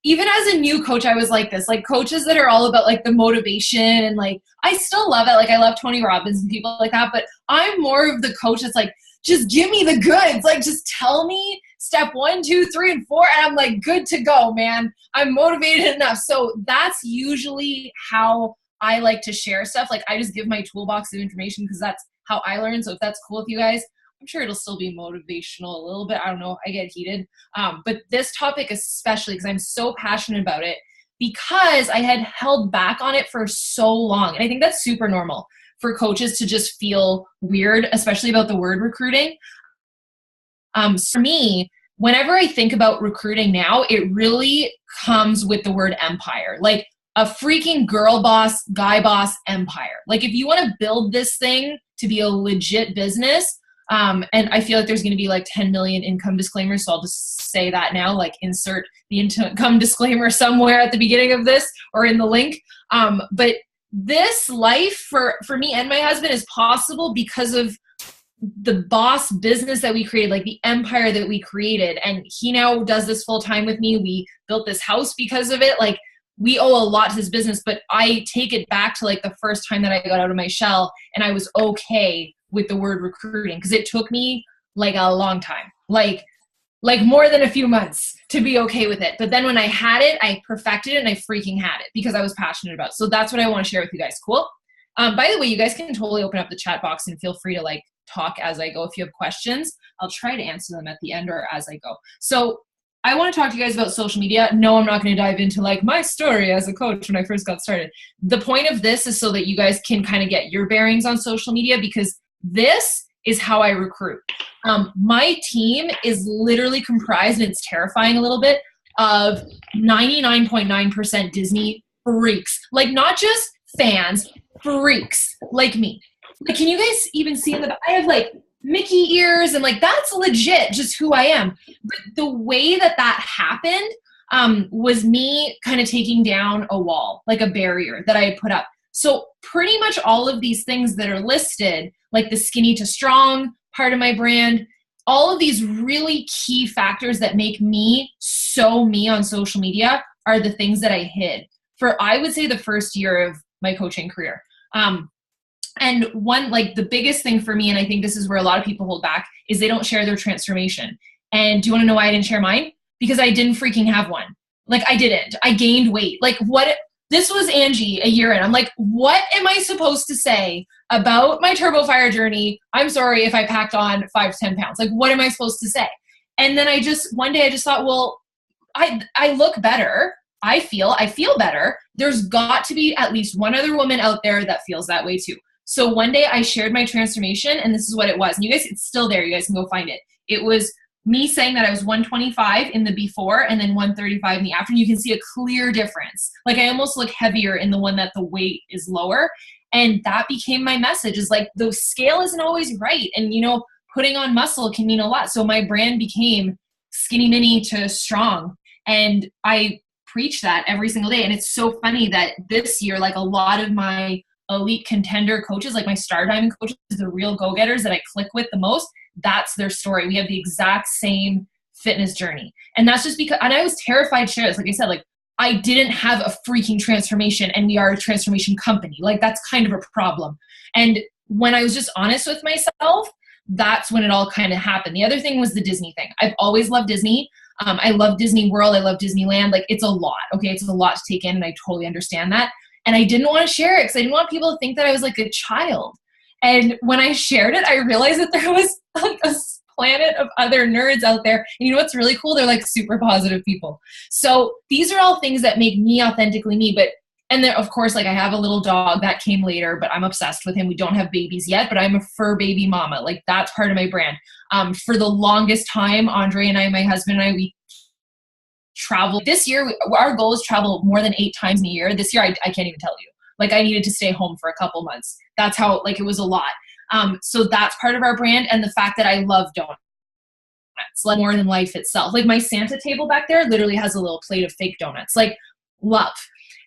even as a new coach, I was like this, like coaches that are all about like the motivation and like, I still love it. Like I love Tony Robbins and people like that, but I'm more of the coach that's like, just give me the goods. Like just tell me step 1, 2, 3, and 4. And I'm like, good to go, man. I'm motivated enough. So that's usually how I like to share stuff. Like I just give my toolbox of information because that's how I learn. So if that's cool with you guys, I'm sure it'll still be motivational a little bit. I don't know. I get heated. But this topic especially because I'm so passionate about it because I had held back on it for so long. And I think that's super normal for coaches to just feel weird, especially about the word recruiting. So for me, whenever I think about recruiting now, it really comes with the word empire. Like a freaking girl boss, guy boss empire. Like if you want to build this thing to be a legit business, and I feel like there's going to be like 10 million income disclaimers. So I'll just say that now, like insert the income disclaimer somewhere at the beginning of this or in the link. But this life for me and my husband is possible because of the boss business that we created, like the empire that we created. And he now does this full time with me. We built this house because of it. Like we owe a lot to this business, but I take it back to like the first time that I got out of my shell and I was okay with the word recruiting because it took me like a long time, like more than a few months to be okay with it. But then when I had it, I perfected it and I freaking had it because I was passionate about it. So that's what I want to share with you guys. Cool. By the way, you guys can totally open up the chat box and feel free to like talk as I go. If you have questions, I'll try to answer them at the end or as I go. So I want to talk to you guys about social media. No, I'm not going to dive into like my story as a coach when I first got started. The point of this is so that you guys can kind of get your bearings on social media because this is how I recruit. My team is literally comprised, and it's terrifying a little bit, of 99.9% Disney freaks. Like not just fans, freaks like me. Like, can you guys even see in the back? I have like Mickey ears and like that's legit just who I am. But the way that happened was me kind of taking down a wall, like a barrier that I had put up. So pretty much all of these things that are listed, like the skinny to strong part of my brand, all of these really key factors that make me so me on social media are the things that I hid for, I would say, the first year of my coaching career. And one, like the biggest thing for me, and I think this is where a lot of people hold back, is they don't share their transformation. And do you want to know why I didn't share mine? Because I didn't freaking have one. Like I didn't. I gained weight. Like what? This was Angie a year in. I'm like, what am I supposed to say about my Turbo Fire journey? I'm sorry if I packed on 5 to 10 pounds. Like, what am I supposed to say? And then one day I just thought, well, I look better. I feel better. There's got to be at least one other woman out there that feels that way too. So one day I shared my transformation and this is what it was. And you guys, it's still there. You guys can go find it. It was me saying that I was 125 in the before and then 135 in the after. And you can see a clear difference. Like I almost look heavier in the one that the weight is lower. And that became my message, is like the scale isn't always right. And, you know, putting on muscle can mean a lot. So my brand became skinny mini to strong. And I preach that every single day. And it's so funny that this year, like a lot of my elite contender coaches, like my star diamond coaches, the real go-getters that I click with the most, that's their story. We have the exact same fitness journey. And that's just because, and I was terrified to share this. Like I said, like I didn't have a freaking transformation and we are a transformation company. Like that's kind of a problem. And when I was just honest with myself, that's when it all kind of happened. The other thing was the Disney thing. I've always loved Disney. I love Disney World. I love Disneyland. Like it's a lot. Okay. It's a lot to take in and I totally understand that. And I didn't want to share it because I didn't want people to think that I was like a child. And when I shared it, I realized that there was like a planet of other nerds out there. And you know what's really cool? They're like super positive people. So these are all things that make me authentically me. But, and then of course, like I have a little dog that came later, but I'm obsessed with him. We don't have babies yet, but I'm a fur baby mama. Like that's part of my brand. For the longest time, Andre and I, my husband and I, we travel. This year, our goal is travel more than 8 times in a year. This year, I can't even tell you. Like I needed to stay home for a couple months. That's how, like it was a lot. So that's part of our brand. And the fact that I love donuts, like more than life itself. Like my Santa table back there literally has a little plate of fake donuts, like love.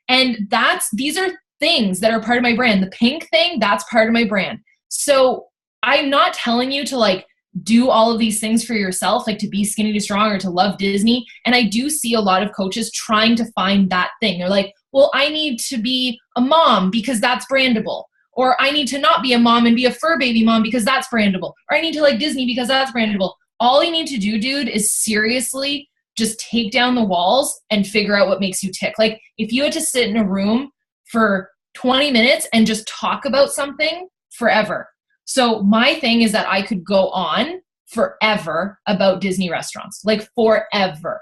And these are things that are part of my brand. The pink thing, that's part of my brand. So I'm not telling you to like do all of these things for yourself, like to be skinny to strong or to love Disney. And I do see a lot of coaches trying to find that thing. They're like, well, I need to be a mom because that's brandable. Or I need to not be a mom and be a fur baby mom because that's brandable. Or I need to like Disney because that's brandable. All you need to do, dude, is seriously just take down the walls and figure out what makes you tick. Like if you had to sit in a room for 20 minutes and just talk about something forever. So my thing is that I could go on forever about Disney restaurants, like forever.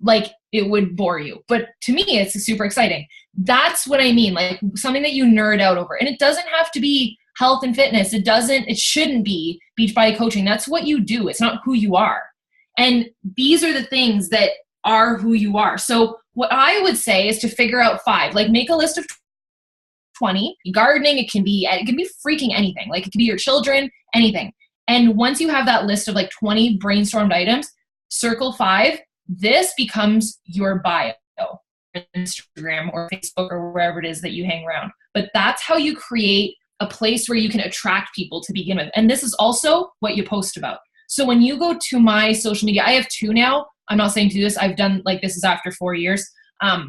Like it would bore you. But to me, it's super exciting. That's what I mean. Like something that you nerd out over. And it doesn't have to be health and fitness. It shouldn't be Beachbody coaching. That's what you do. It's not who you are. And these are the things that are who you are. So what I would say is to figure out 5, like make a list of 20. Gardening, it can be freaking anything. Like it could be your children, anything. And once you have that list of like 20 brainstormed items, circle 5. This becomes your bio, Instagram or Facebook or wherever it is that you hang around. But that's how you create a place where you can attract people to begin with. And this is also what you post about. So when you go to my social media, I have 2 now. I'm not saying to do this. I've done like this is after 4 years.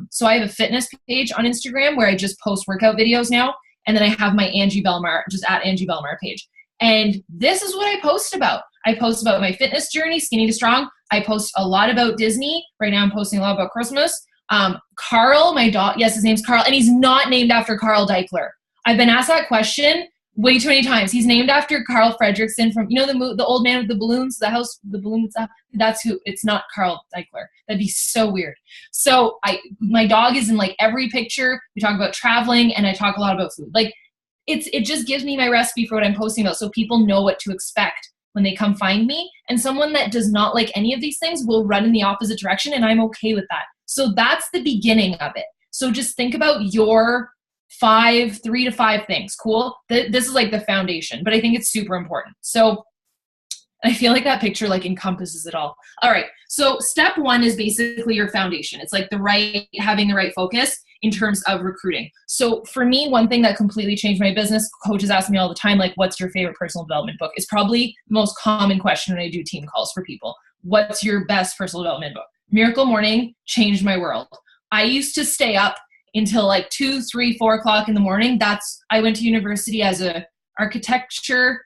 So I have a fitness page on Instagram where I just post workout videos now. And then I have my Angie Bellemare, just at Angie Bellemare page. And this is what I post about. I post about my fitness journey, skinny to strong. I post a lot about Disney. Right now I'm posting a lot about Christmas. Carl, my dog, yes, his name's Carl. And he's not named after Carl Deichler. I've been asked that question way too many times. He's named after Carl Fredricksen from, the old man with the balloons, the house, the balloons. That's who, it's not Carl Deichler. That'd be so weird. So my dog is in like every picture. We talk about traveling and I talk a lot about food. Like it just gives me my recipe for what I'm posting about so people know what to expect when they come find me. And someone that does not like any of these things will run in the opposite direction, and I'm okay with that. So that's the beginning of it. So just think about your 3 to 5 things. Cool. This is like the foundation, but I think it's super important. So I feel like that picture like encompasses it all. All right. So step 1 is basically your foundation. It's like having the right focus in terms of recruiting. So for me, one thing that completely changed my business, coaches ask me all the time, like, what's your favorite personal development book? It's probably the most common question when I do team calls for people. What's your best personal development book? Miracle Morning changed my world. I used to stay up until like 2, 3, 4 o'clock in the morning. I went to university as a architecture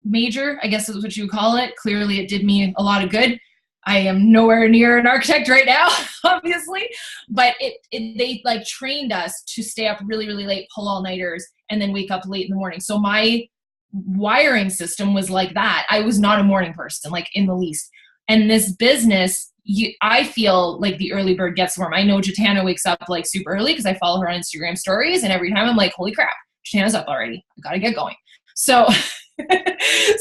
major, I guess is what you would call it. Clearly it did me a lot of good. I am nowhere near an architect right now, obviously, but they like trained us to stay up really, really late, pull all-nighters, and then wake up late in the morning. So my wiring system was like that. I was not a morning person, like in the least. And this business, I feel like the early bird gets the worm. I know Jatana wakes up like super early because I follow her on Instagram stories, and every time I'm like, holy crap, Jatana's up already. I gotta get going. So,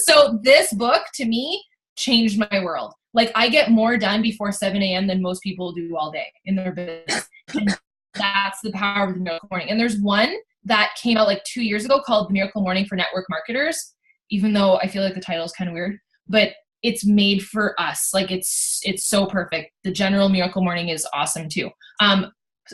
so this book to me changed my world. Like I get more done before 7 a.m. than most people do all day in their business. And that's the power of the Miracle Morning. And there's one that came out like 2 years ago called The Miracle Morning for Network Marketers, even though I feel like the title is kind of weird, but it's made for us. Like it's so perfect. The general Miracle Morning is awesome too.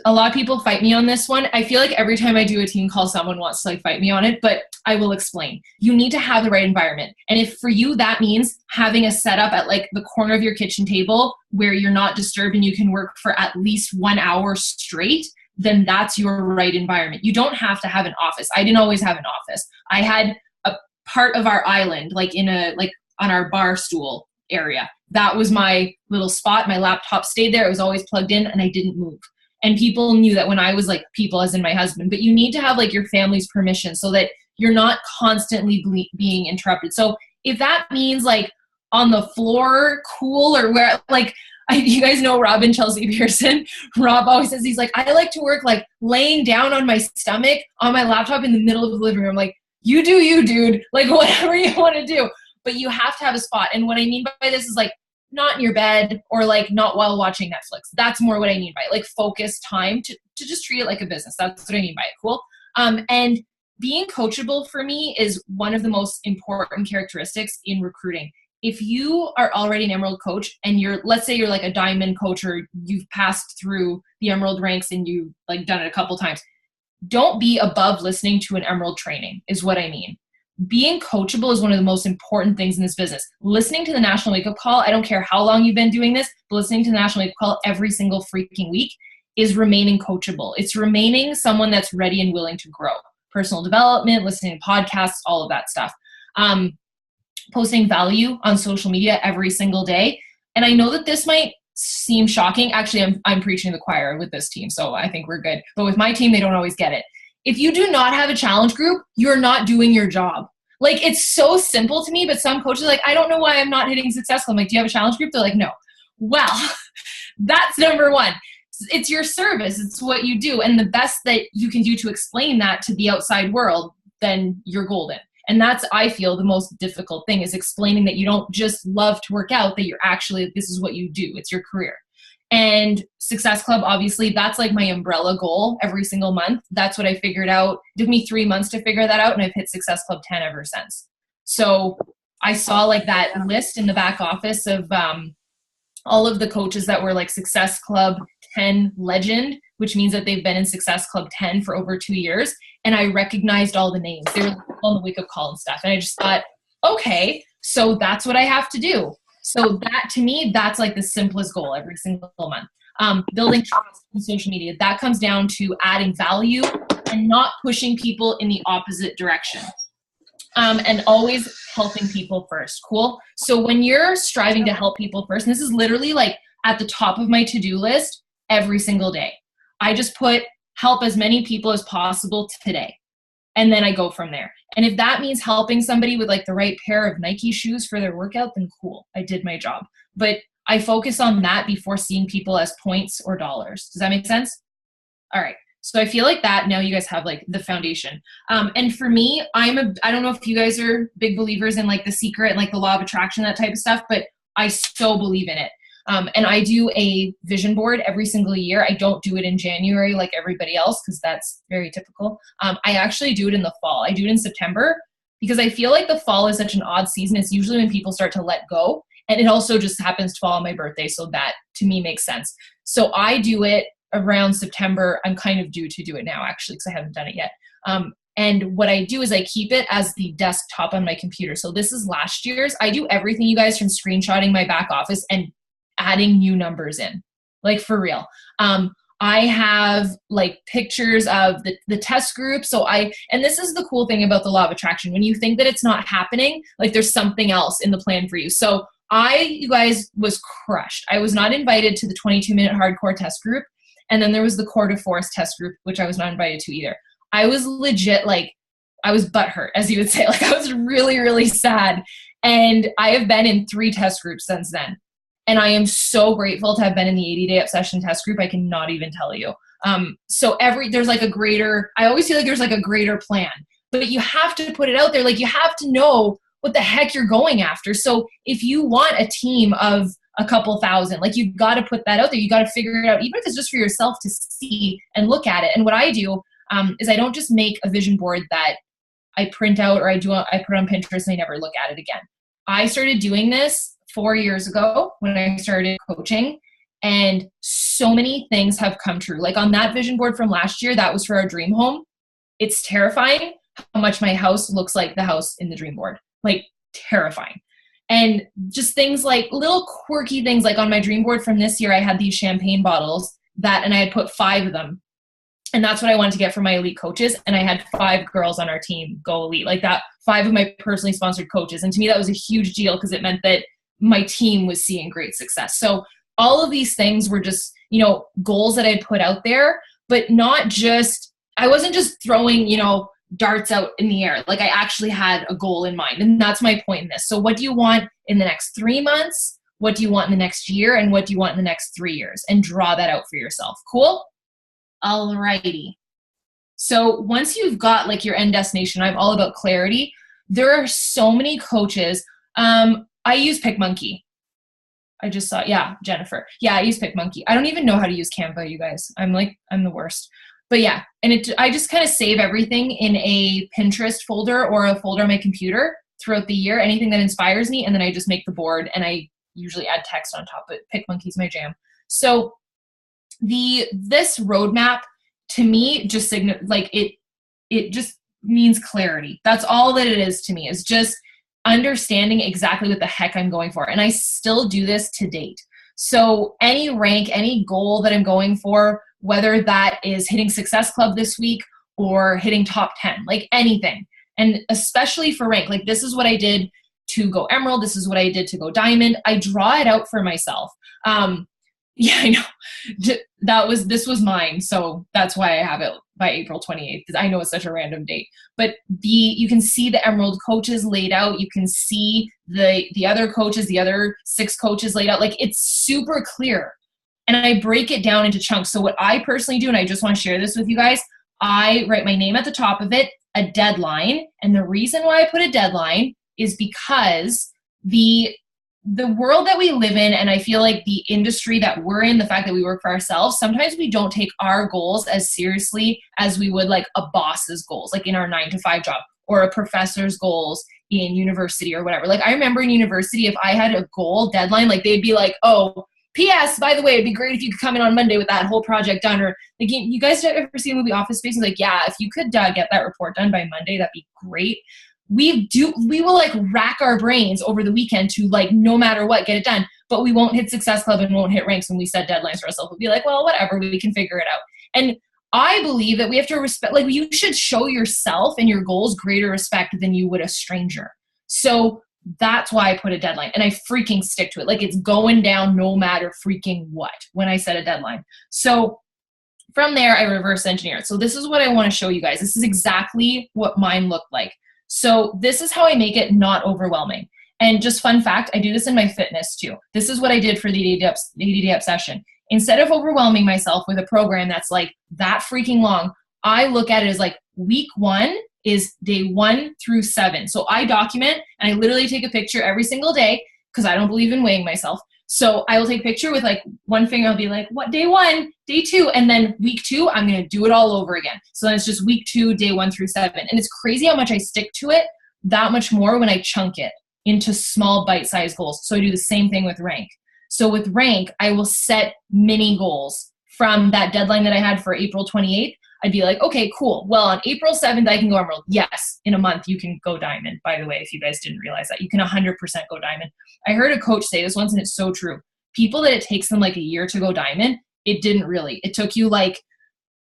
A lot of people fight me on this one. I feel like every time I do a team call, someone wants to like fight me on it, but I will explain. You need to have the right environment. And if for you, that means having a setup at like the corner of your kitchen table where you're not disturbed and you can work for at least 1 hour straight, then that's your right environment. You don't have to have an office. I didn't always have an office. I had a part of our island, like on our bar stool area. That was my little spot. My laptop stayed there. It was always plugged in and I didn't move. And people knew that when I was like, people as in my husband, but you need to have like your family's permission so that you're not constantly being interrupted. So if that means like on the floor, cool, or where, like, you guys know Rob and Chelsea Pearson. Rob always says, he's like, I like to work like laying down on my stomach on my laptop in the middle of the living room. Like, you do you, dude. Like, whatever you want to do. But you have to have a spot. And what I mean by this is like, not in your bed or like not while watching Netflix. That's more what I mean by it. Like focused time to just treat it like a business. That's what I mean by it. Cool. And being coachable for me is one of the most important characteristics in recruiting. If you are already an Emerald coach and let's say you're like a diamond coach or you've passed through the Emerald ranks and you've like done it a couple times, don't be above listening to an Emerald training is what I mean. being coachable is one of the most important things in this business. Listening to the National Wake Up Call, I don't care how long you've been doing this, but listening to the National Wake Up Call every single freaking week is remaining coachable. It's remaining someone that's ready and willing to grow. Personal development, listening to podcasts, all of that stuff. Posting value on social media every single day. And I know that this might seem shocking. Actually, I'm preaching to the choir with this team, so I think we're good. But with my team, they don't always get it. If you do not have a challenge group, you're not doing your job. Like, it's so simple to me, but some coaches are like, I don't know why I'm not hitting success. I'm like, do you have a challenge group? They're like, no. Well, that's number one. It's your service. It's what you do. And the best that you can do to explain that to the outside world, then you're golden. And that's, I feel, the most difficult thing is explaining that you don't just love to work out, that you're actually, this is what you do. It's your career. And Success Club, obviously, that's like my umbrella goal every single month. That's what I figured out. It took me 3 months to figure that out, and I've hit Success Club 10 ever since. So I saw like that list in the back office of all of the coaches that were like Success Club 10 legend, which means that they've been in Success Club 10 for over 2 years. And I recognized all the names. They were on the wake up call and stuff. And I just thought, okay, so that's what I have to do. So that, to me, that's like the simplest goal every single month. Building trust in social media, that comes down to adding value and not pushing people in the opposite direction. And always helping people first. Cool. So when you're striving to help people first, and this is literally like at the top of my to-do list every single day, I just put help as many people as possible today. And then I go from there. And if that means helping somebody with like the right pair of Nike shoes for their workout, then cool, I did my job. But I focus on that before seeing people as points or dollars. Does that make sense? All right. So I feel like that now you guys have like the foundation. And for me, I don't know if you guys are big believers in like The Secret and like the law of attraction, that type of stuff, but I so believe in it. And I do a vision board every single year. I don't do it in January like everybody else because that's very typical. I actually do it in the fall. I do it in September because I feel like the fall is such an odd season. It's usually when people start to let go. And it also just happens to fall on my birthday. So that to me makes sense. So I do it around September. I'm kind of due to do it now actually because I haven't done it yet. And what I do is I keep it as the desktop on my computer. So this is last year's. I do everything, you guys, from screenshotting my back office and adding new numbers in, like for real. I have like pictures of the test group. And this is the cool thing about the law of attraction. When you think that it's not happening, like there's something else in the plan for you. So you guys, was crushed. I was not invited to the 22-minute hardcore test group. And then there was the Core de Force test group, which I was not invited to either. I was legit, like, I was butthurt, as you would say. Like, I was really, really sad. And I have been in 3 test groups since then. And I am so grateful to have been in the 80-day obsession test group. I cannot even tell you. So there's like a greater, I always feel like there's like a greater plan, but you have to put it out there. Like, you have to know what the heck you're going after. So if you want a team of a couple thousand, like, you've got to put that out there. You got to figure it out, even if it's just for yourself to see and look at it. And what I do is I don't just make a vision board that I print out or I put on Pinterest and I never look at it again. I started doing this 4 years ago when I started coaching, and so many things have come true. Like on that vision board from last year, that was for our dream home. It's terrifying how much my house looks like the house in the dream board, like terrifying. And just things like little quirky things, like on my dream board from this year, I had these champagne bottles and I had put 5 of them. And that's what I wanted to get for my elite coaches. And I had 5 girls on our team go elite, like that, 5 of my personally sponsored coaches. And to me, that was a huge deal because it meant that my team was seeing great success. So all of these things were just, goals that I'd put out there, but not just, I wasn't just throwing, darts out in the air. Like, I actually had a goal in mind. And that's my point in this. So what do you want in the next 3 months? What do you want in the next year? And what do you want in the next 3 years? And draw that out for yourself. Cool? Alrighty. So once you've got like your end destination, I'm all about clarity. There are so many coaches. I use PicMonkey. I just saw, Jennifer. Yeah, I use PicMonkey. I don't even know how to use Canva, you guys. I'm the worst. But yeah, and I just kind of save everything in a Pinterest folder or a folder on my computer throughout the year, anything that inspires me, and then I just make the board, and I usually add text on top, but PicMonkey's my jam. So this roadmap, to me, just it just means clarity. That's all that it is to me, is just understanding exactly what the heck I'm going for. And I still do this to date. So any rank, any goal that I'm going for, whether that is hitting Success Club this week or hitting top 10, like anything. And especially for rank, like this is what I did to go Emerald. This is what I did to go Diamond. I draw it out for myself. Yeah, I know. This was mine. So that's why I have it by April 28th, because I know it's such a random date. But you can see the Emerald coaches laid out. You can see the other coaches, the other 6 coaches laid out. Like it's super clear. And I break it down into chunks. So what I personally do, and I just want to share this with you guys, I write my name at the top of it, a deadline. And the reason why I put a deadline is because the world that we live in, and I feel like the industry that we're in, the fact that we work for ourselves, sometimes we don't take our goals as seriously as we would like a boss's goals, like in our 9-to-5 job, or a professor's goals in university or whatever. Like I remember in university, if I had a goal deadline, like they'd be like, oh, P.S. by the way, it'd be great if you could come in on Monday with that whole project done. Or like, you guys ever see the movie Office Space? Like, yeah, if you could get that report done by Monday, that'd be great. We will like rack our brains over the weekend to like, no matter what, get it done. But we won't hit Success Club and won't hit ranks when we set deadlines for ourselves. We'll be like, well, whatever, we can figure it out. And I believe that we have to respect, like you should show yourself and your goals greater respect than you would a stranger. So that's why I put a deadline, and I freaking stick to it. Like it's going down no matter freaking what when I set a deadline. So from there, I reverse engineer it. So this is what I want to show you guys. This is exactly what mine looked like. So this is how I make it not overwhelming. And just fun fact, I do this in my fitness too. This is what I did for the 80-day obsession. Instead of overwhelming myself with a program that's like that freaking long, I look at it as like week 1 is day 1 through 7. So I document and I literally take a picture every single day because I don't believe in weighing myself. So I will take a picture with like one finger. I'll be like, what, day 1, day 2, and then week 2, I'm going to do it all over again. So then it's just week 2, day 1 through 7. And it's crazy how much I stick to it that much more when I chunk it into small bite-sized goals. So I do the same thing with rank. So with rank, I will set mini goals from that deadline that I had for April 28th. I'd be like, okay, cool. Well, on April 7th, I can go Emerald. Yes, in a month, you can go Diamond, by the way, if you guys didn't realize that. You can 100% go Diamond. I heard a coach say this once, and it's so true. People that it takes them like a year to go Diamond, it didn't really. It took you like,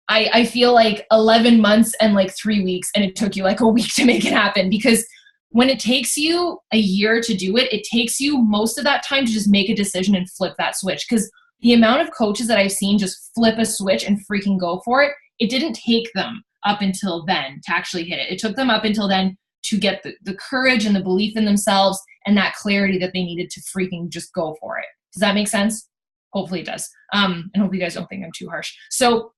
I feel like 11 months and like 3 weeks, and it took you like a week to make it happen. Because when it takes you a year to do it, it takes you most of that time to just make a decision and flip that switch. Because the amount of coaches that I've seen just flip a switch and freaking go for it, it didn't take them up until then to actually hit it. It took them up until then to get the courage and the belief in themselves and that clarity that they needed to freaking just go for it. Does that make sense? Hopefully it does. And hopefully you guys don't think I'm too harsh. So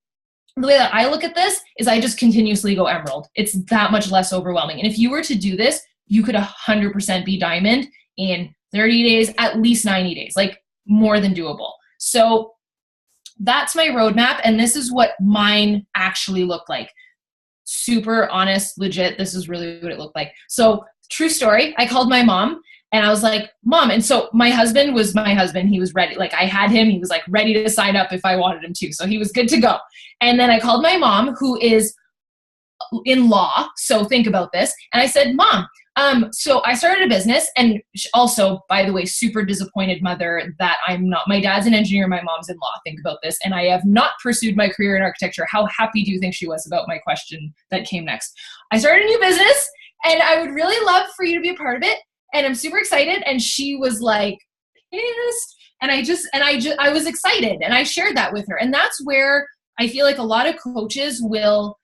the way that I look at this is I just continuously go Emerald. It's that much less overwhelming. And if you were to do this, you could 100% be Diamond in 30 days, at least 90 days, like more than doable. So that's my roadmap, and this is what mine actually looked like. Super honest, legit, this is really what it looked like. So true story, I called my mom, and I was like, Mom, and so my husband was my husband. He was ready. Like I had him, he was like ready to sign up if I wanted him to. So he was good to go. And then I called my mom, who is in law. So think about this. And I said, Mom, so I started a business, and also, by the way, super disappointed mother that I'm not, my dad's an engineer, my mom's in law. Think about this. And I have not pursued my career in architecture. How happy do you think she was about my question that came next? I started a new business, and I would really love for you to be a part of it. And I'm super excited. And she was like pissed. And I was excited, and I shared that with her. And that's where I feel like a lot of coaches will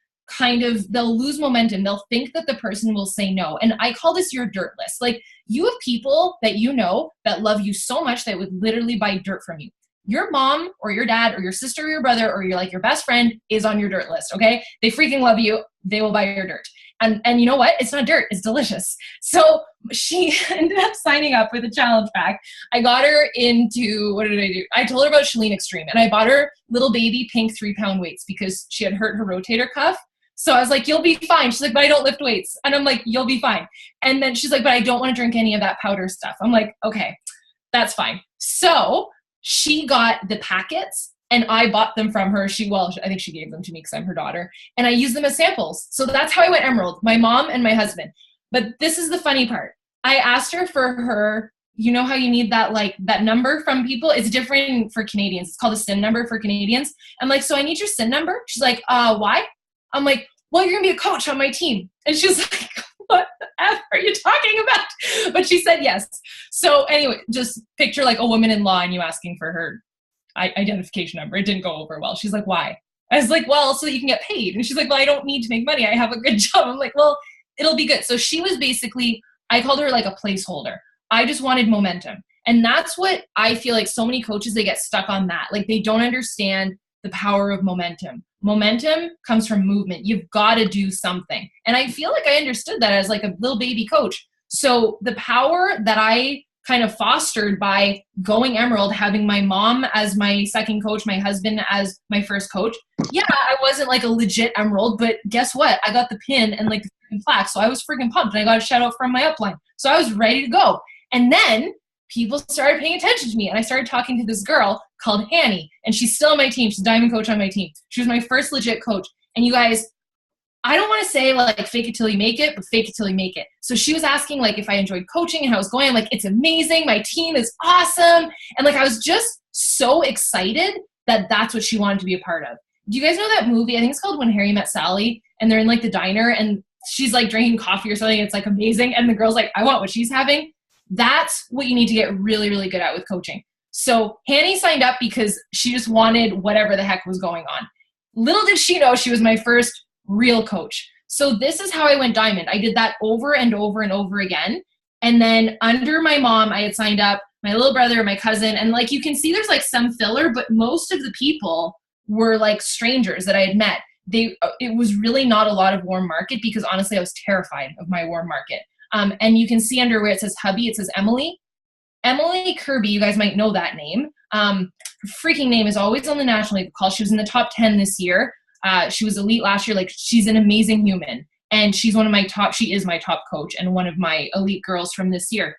they'll lose momentum. They'll think that the person will say no. And I call this your dirt list. Like you have people that you know that love you so much that would literally buy dirt from you. Your mom or your dad or your sister or your brother or your best friend is on your dirt list. Okay. They freaking love you. They will buy your dirt. And you know what? It's not dirt. It's delicious. So she ended up signing up for the challenge pack. I got her into, what did I do? I told her about Chalene Extreme, and I bought her little baby pink 3-pound weights because she had hurt her rotator cuff. So I was like, you'll be fine. She's like, but I don't lift weights. And I'm like, you'll be fine. And then she's like, but I don't want to drink any of that powder stuff. I'm like, okay, that's fine. So she got the packets And I bought them from her. I think she gave them to me because I'm her daughter. And I used them as samples. So that's how I went emerald, my mom and my husband. But this is the funny part. I asked her for her, you know how you need that, like that number from people? It's different for Canadians. It's called a SIN number for Canadians. I'm like, so I need your SIN number? She's like, why? I'm like, well, you're going to be a coach on my team. And she's like, what the F are you talking about? But she said yes. So anyway, just picture like a woman in law and you asking for her identification number. It didn't go over well. She's like, why? I was like, well, so you can get paid. And she's like, well, I don't need to make money. I have a good job. I'm like, well, it'll be good. So she was basically, I called her like a placeholder. I just wanted momentum. And that's what I feel like so many coaches, they get stuck on that. Like they don't understand the power of momentum. Momentum comes from movement. You've got to do something. And I feel like I understood that as like a little baby coach. So the power that I kind of fostered by going emerald, having my mom as my second coach, my husband as my first coach. Yeah, I wasn't like a legit emerald, but guess what? I got the pin and like the freaking plaque. So I was freaking pumped and I got a shout out from my upline. So I was ready to go. And then people started paying attention to me and I started talking to this girl called Annie, and she's still on my team. She's a diamond coach on my team. She was my first legit coach. And you guys, I don't want to say like fake it till you make it, but fake it till you make it. So she was asking like if I enjoyed coaching and how it was going. I'm like, it's amazing. My team is awesome. And like, I was just so excited that that's what she wanted to be a part of. Do you guys know that movie? I think it's called When Harry Met Sally, and they're in like the diner and she's like drinking coffee or something. It's like amazing. And the girl's like, I want what she's having. That's what you need to get really, really good at with coaching. So Hanny signed up because she just wanted whatever the heck was going on. Little did she know she was my first real coach. So this is how I went diamond. I did that over and over and over again. And then under my mom, I had signed up my little brother, my cousin, and like you can see there's like some filler, but most of the people were like strangers that I had met. It was really not a lot of warm market because honestly, I was terrified of my warm market. And you can see under where it says hubby, it says Emily Kirby. You guys might know that name. Her freaking name is always on the national league call. She was in the top 10 this year. She was elite last year. Like she's an amazing human. And she's she is my top coach and one of my elite girls from this year.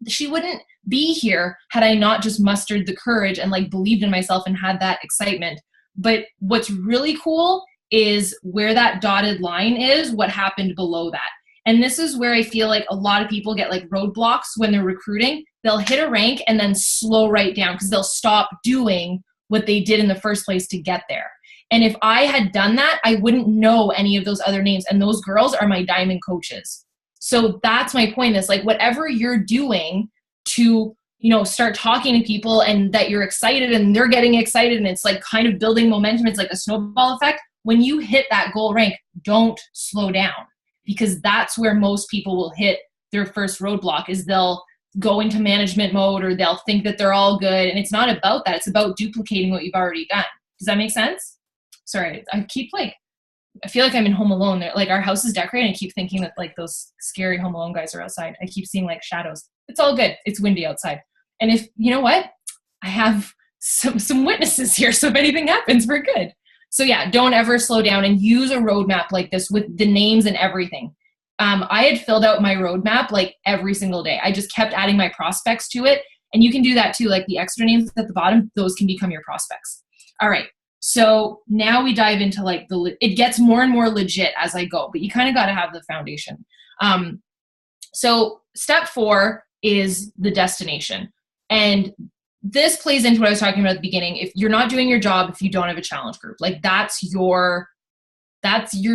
She wouldn't be here had I not just mustered the courage and like believed in myself and had that excitement. But what's really cool is where that dotted line is, what happened below that. And this is where I feel like a lot of people get like roadblocks when they're recruiting. They'll hit a rank and then slow right down because they'll stop doing what they did in the first place to get there. And if I had done that, I wouldn't know any of those other names. And those girls are my diamond coaches. So that's my point, is like whatever you're doing to, start talking to people and that you're excited and they're getting excited and it's like kind of building momentum. It's like a snowball effect. When you hit that goal rank, don't slow down, because that's where most people will hit their first roadblock, is they'll go into management mode or they'll think that they're all good. And it's not about that. It's about duplicating what you've already done. Does that make sense? Sorry, I feel like I'm in Home Alone. Like our house is decorated and I keep thinking that like those scary Home Alone guys are outside. I keep seeing like shadows. It's all good. It's windy outside. And if, you know what? I have some witnesses here. So if anything happens, we're good. So yeah, don't ever slow down and use a roadmap like this with the names and everything. I had filled out my roadmap like every single day. I just kept adding my prospects to it. And you can do that too. Like the extra names at the bottom, those can become your prospects. All right. So now we dive into like it gets more and more legit as I go, but you kind of got to have the foundation. So step 4 is the destination. And this plays into what I was talking about at the beginning. If you're not doing your job, if you don't have a challenge group, like that's your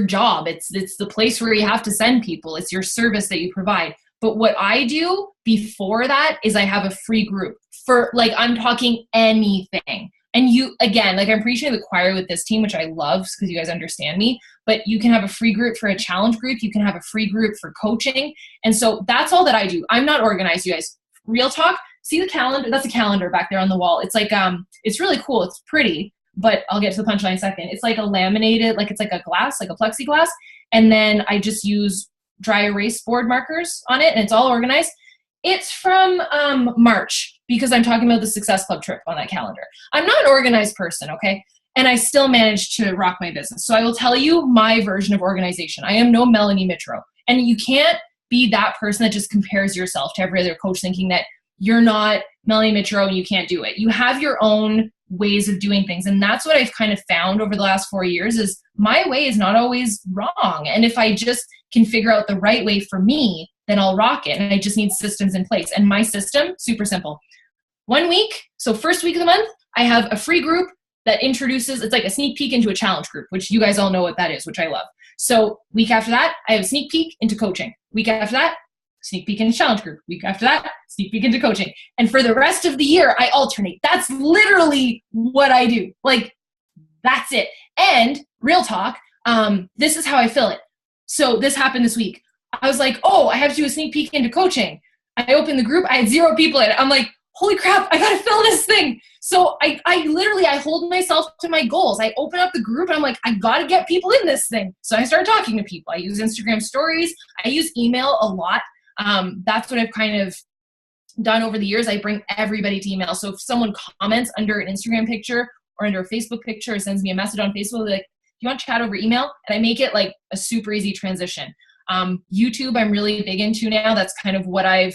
job. It's the place where you have to send people. It's your service that you provide. But what I do before that is I have a free group for like, I'm talking anything. And you, again, like I'm preaching to the choir with this team, which I love because you guys understand me, but you can have a free group for a challenge group. You can have a free group for coaching. And so that's all that I do. I'm not organized, you guys. Real talk. See the calendar? That's a calendar back there on the wall. It's like, it's really cool. It's pretty, but I'll get to the punchline in a second. It's like a laminated, like it's like a glass, like a plexiglass. And then I just use dry erase board markers on it and it's all organized. It's from March because I'm talking about the Success Club trip on that calendar. I'm not an organized person, okay? And I still managed to rock my business. So I will tell you my version of organization. I am no Melanie Mitro. And you can't be that person that just compares yourself to every other coach thinking that you're not Melanie Mitchell and you can't do it. You have your own ways of doing things. And that's what I've kind of found over the last 4 years is my way is not always wrong. And if I just can figure out the right way for me, then I'll rock it. And I just need systems in place. And my system, super simple. 1 week, so first week of the month, I have a free group that introduces, it's like a sneak peek into a challenge group, which you guys all know what that is, which I love. So week after that, I have a sneak peek into coaching. Week after that, sneak peek into challenge group. Week after that, sneak peek into coaching. And for the rest of the year, I alternate. That's literally what I do. Like, that's it. And real talk, this is how I fill it. So this happened this week. I was like, oh, I have to do a sneak peek into coaching. I opened the group. I had 0 people in it. I'm like, holy crap, I got to fill this thing. So I literally hold myself to my goals. I open up the group and I'm like, I got to get people in this thing. So I started talking to people. I use Instagram stories. I use email a lot. That's what I've kind of done over the years. I bring everybody to email. So if someone comments under an Instagram picture or under a Facebook picture or sends me a message on Facebook, like, do you want to chat over email? And I make it like a super easy transition. YouTube, I'm really big into now. That's kind of what I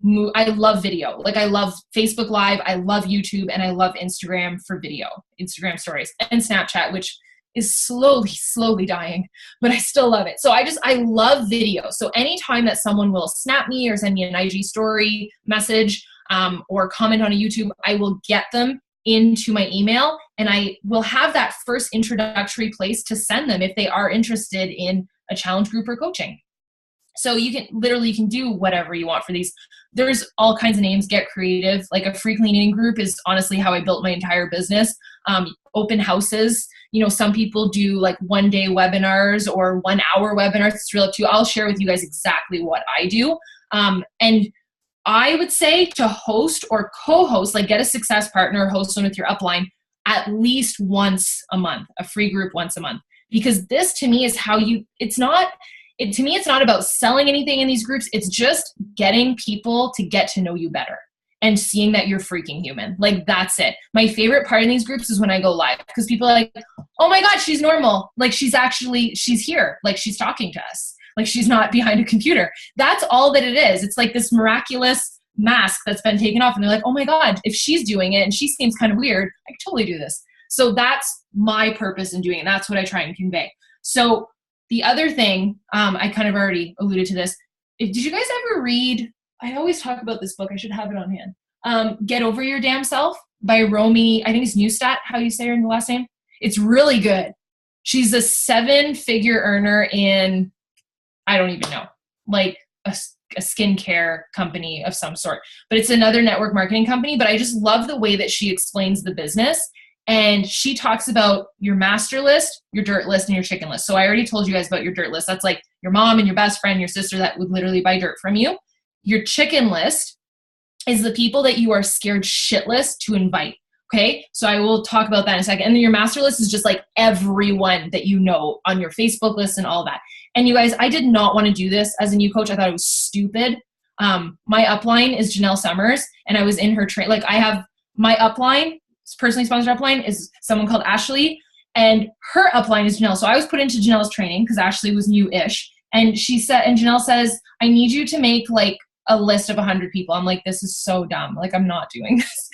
love video. Like I love Facebook Live, I love YouTube, and I love Instagram for video, Instagram stories, and Snapchat, which is slowly dying, but I still love it. So I love video. So anytime that someone will snap me or send me an Angies Story message or comment on a YouTube, I will get them into my email and I will have that first introductory place to send them if they are interested in a challenge group or coaching. So you can do whatever you want for these. There's all kinds of names, get creative. Like a free cleaning group is honestly how I built my entire business. Open houses, some people do like 1-day webinars or 1-hour webinars. It's real up to you. I'll share with you guys exactly what I do. And I would say to host or co-host, like get a success partner, host one with your upline at least once a month, a free group once a month. Because this to me is how it's not about selling anything in these groups. It's just getting people to get to know you better and seeing that you're freaking human. Like that's it. My favorite part in these groups is when I go live because people are like, oh my God, she's normal. Like she's here. Like she's talking to us. Like she's not behind a computer. That's all that it is. It's like this miraculous mask that's been taken off. And they're like, oh my God, if she's doing it and she seems kind of weird, I could totally do this. So that's my purpose in doing it. That's what I try and convey. So the other thing, I kind of already alluded to this. Did you guys ever read, I always talk about this book. I should have it on hand. Get Over Your Damn Self by Romy, I think it's Neustadt, how you say her last name. It's really good. She's a 7-figure earner in, I don't even know, like a skincare company of some sort. But it's another network marketing company. But I just love the way that she explains the business. And she talks about your master list, your dirt list, and your chicken list. So I already told you guys about your dirt list. That's like your mom and your best friend, your sister that would literally buy dirt from you. Your chicken list is the people that you are scared shitless to invite. Okay, so I will talk about that in a second. And then your master list is just like everyone that you know on your Facebook list and all that. And you guys, I did not want to do this as a new coach. I thought it was stupid. My upline is Janelle Summers, and I was in her I have my upline, personally sponsored upline, is someone called Ashley, and her upline is Janelle. So I was put into Janelle's training because Ashley was new-ish, and Janelle says, I need you to make like a list of 100 people. I'm like, this is so dumb. Like, I'm not doing this.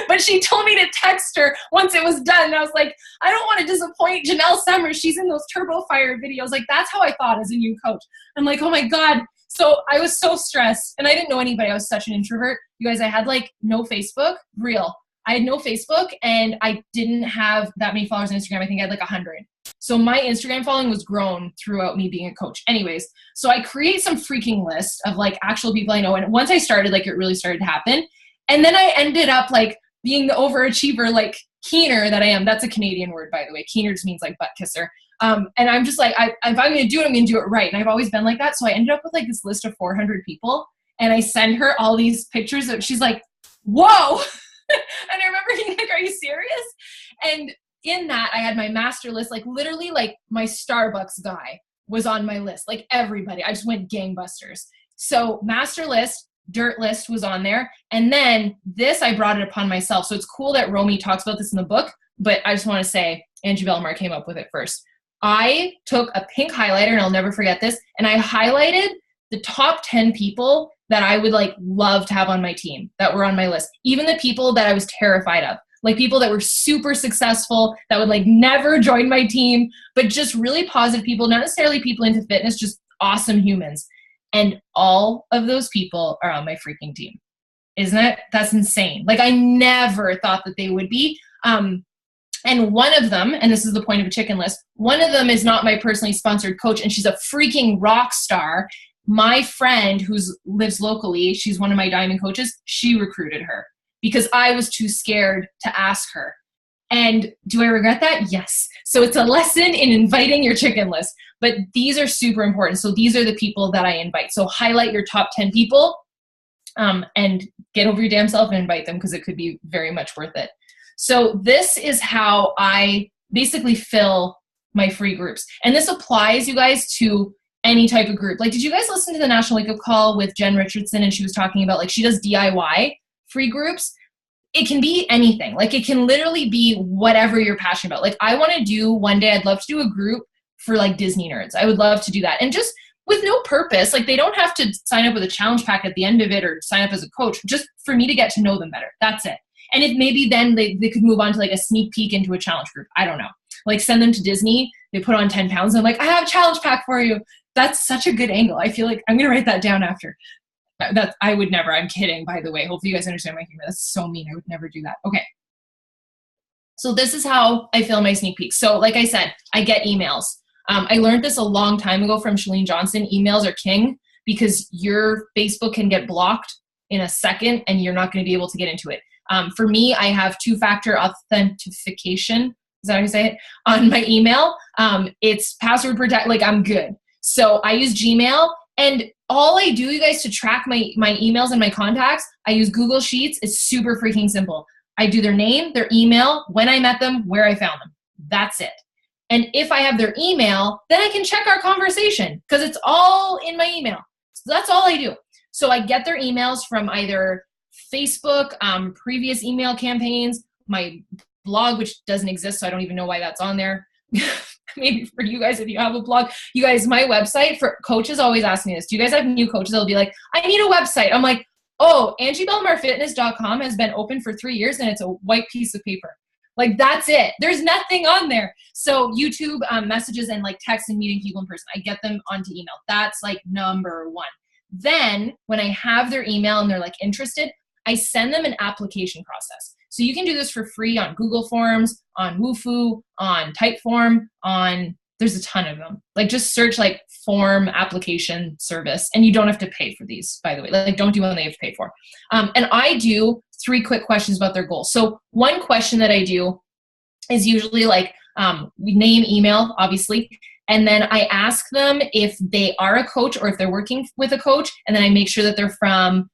But she told me to text her once it was done. And I was like, I don't want to disappoint Janelle Summers. She's in those Turbo Fire videos. Like, that's how I thought as a new coach. I'm like, oh my God. So I was so stressed and I didn't know anybody. I was such an introvert. You guys, I had like no Facebook, real. I had no Facebook and I didn't have that many followers on Instagram. I think I had like 100. So my Instagram following was grown throughout me being a coach. Anyways, so I create some freaking list of like actual people I know. And once I started, like it really started to happen. And then I ended up like being the overachiever, like keener that I am. That's a Canadian word, by the way. Keener just means like butt kisser. And I'm just like, if I'm going to do it, I'm going to do it right. And I've always been like that. So I ended up with like this list of 400 people. And I send her all these pictures of, she's like, whoa. And I remember being like, are you serious? And in that, I had my master list, like literally like my Starbucks guy was on my list, like everybody. I just went gangbusters. So master list, dirt list was on there. And then this, I brought it upon myself. So it's cool that Romy talks about this in the book, but I just want to say Angie Bellemare came up with it first. I took a pink highlighter, and I'll never forget this, and I highlighted the top 10 people that I would like love to have on my team that were on my list. Even the people that I was terrified of, like people that were super successful that would like never join my team, but just really positive people, not necessarily people into fitness, just awesome humans. And all of those people are on my freaking team. Isn't it? That's insane. Like I never thought that they would be. And one of them, and this is the point of a chicken list, one of them is not my personally sponsored coach, and she's a freaking rock star. My friend who lives locally, she's one of my diamond coaches, she recruited her because I was too scared to ask her. And do I regret that? Yes. So it's a lesson in inviting your chicken list. But these are super important. So these are the people that I invite. So highlight your top 10 people and get over your damn self and invite them because it could be very much worth it. So this is how I basically fill my free groups. And this applies, you guys, to any type of group. Like, did you guys listen to the National Wake Up Call with Jen Richardson? And she was talking about like she does DIY free groups. It can be anything. Like it can literally be whatever you're passionate about. Like I want to do one day, I'd love to do a group for like Disney nerds. I would love to do that. And just with no purpose, like they don't have to sign up with a challenge pack at the end of it or sign up as a coach, just for me to get to know them better. That's it. And if maybe then they could move on to like a sneak peek into a challenge group. I don't know. Like send them to Disney, they put on 10 pounds and I'm like, I have a challenge pack for you. That's such a good angle. I feel like I'm going to write that down after. That I would never. I'm kidding, by the way. Hopefully you guys understand my humor. That's so mean. I would never do that. Okay. So this is how I fill my sneak peeks. So like I said, I get emails. I learned this a long time ago from Chalene Johnson. Emails are king because your Facebook can get blocked in a second and you're not going to be able to get into it. For me, I have two-factor authentication. Is that how you say it? On my email. It's password protect. Like I'm good. So I use Gmail. And all I do, you guys, to track my emails and my contacts, I use Google Sheets. It's super freaking simple. I do their name, their email, when I met them, where I found them. That's it. And if I have their email, then I can check our conversation because it's all in my email. So that's all I do. So I get their emails from either Facebook, previous email campaigns, my blog, which doesn't exist, so I don't even know why that's on there. Maybe for you guys, if you have a blog. You guys, my website, for coaches always ask me this. Do you guys have new coaches? They'll be like, I need a website. I'm like, oh, AngieBellemarefitness.com has been open for 3 years and it's a white piece of paper. Like that's it. There's nothing on there. So YouTube messages and like text and meeting people in person, I get them onto email. That's like number one. Then when I have their email and they're like interested, I send them an application process. So you can do this for free on Google Forms, on Wufoo, on Typeform, there's a ton of them. Like just search like form application service and you don't have to pay for these, by the way. Like don't do one they have to pay for. And I do 3 quick questions about their goals. So one question that I do is usually like name, email, obviously. And then I ask them if they are a coach or if they're working with a coach. And then I make sure that they're from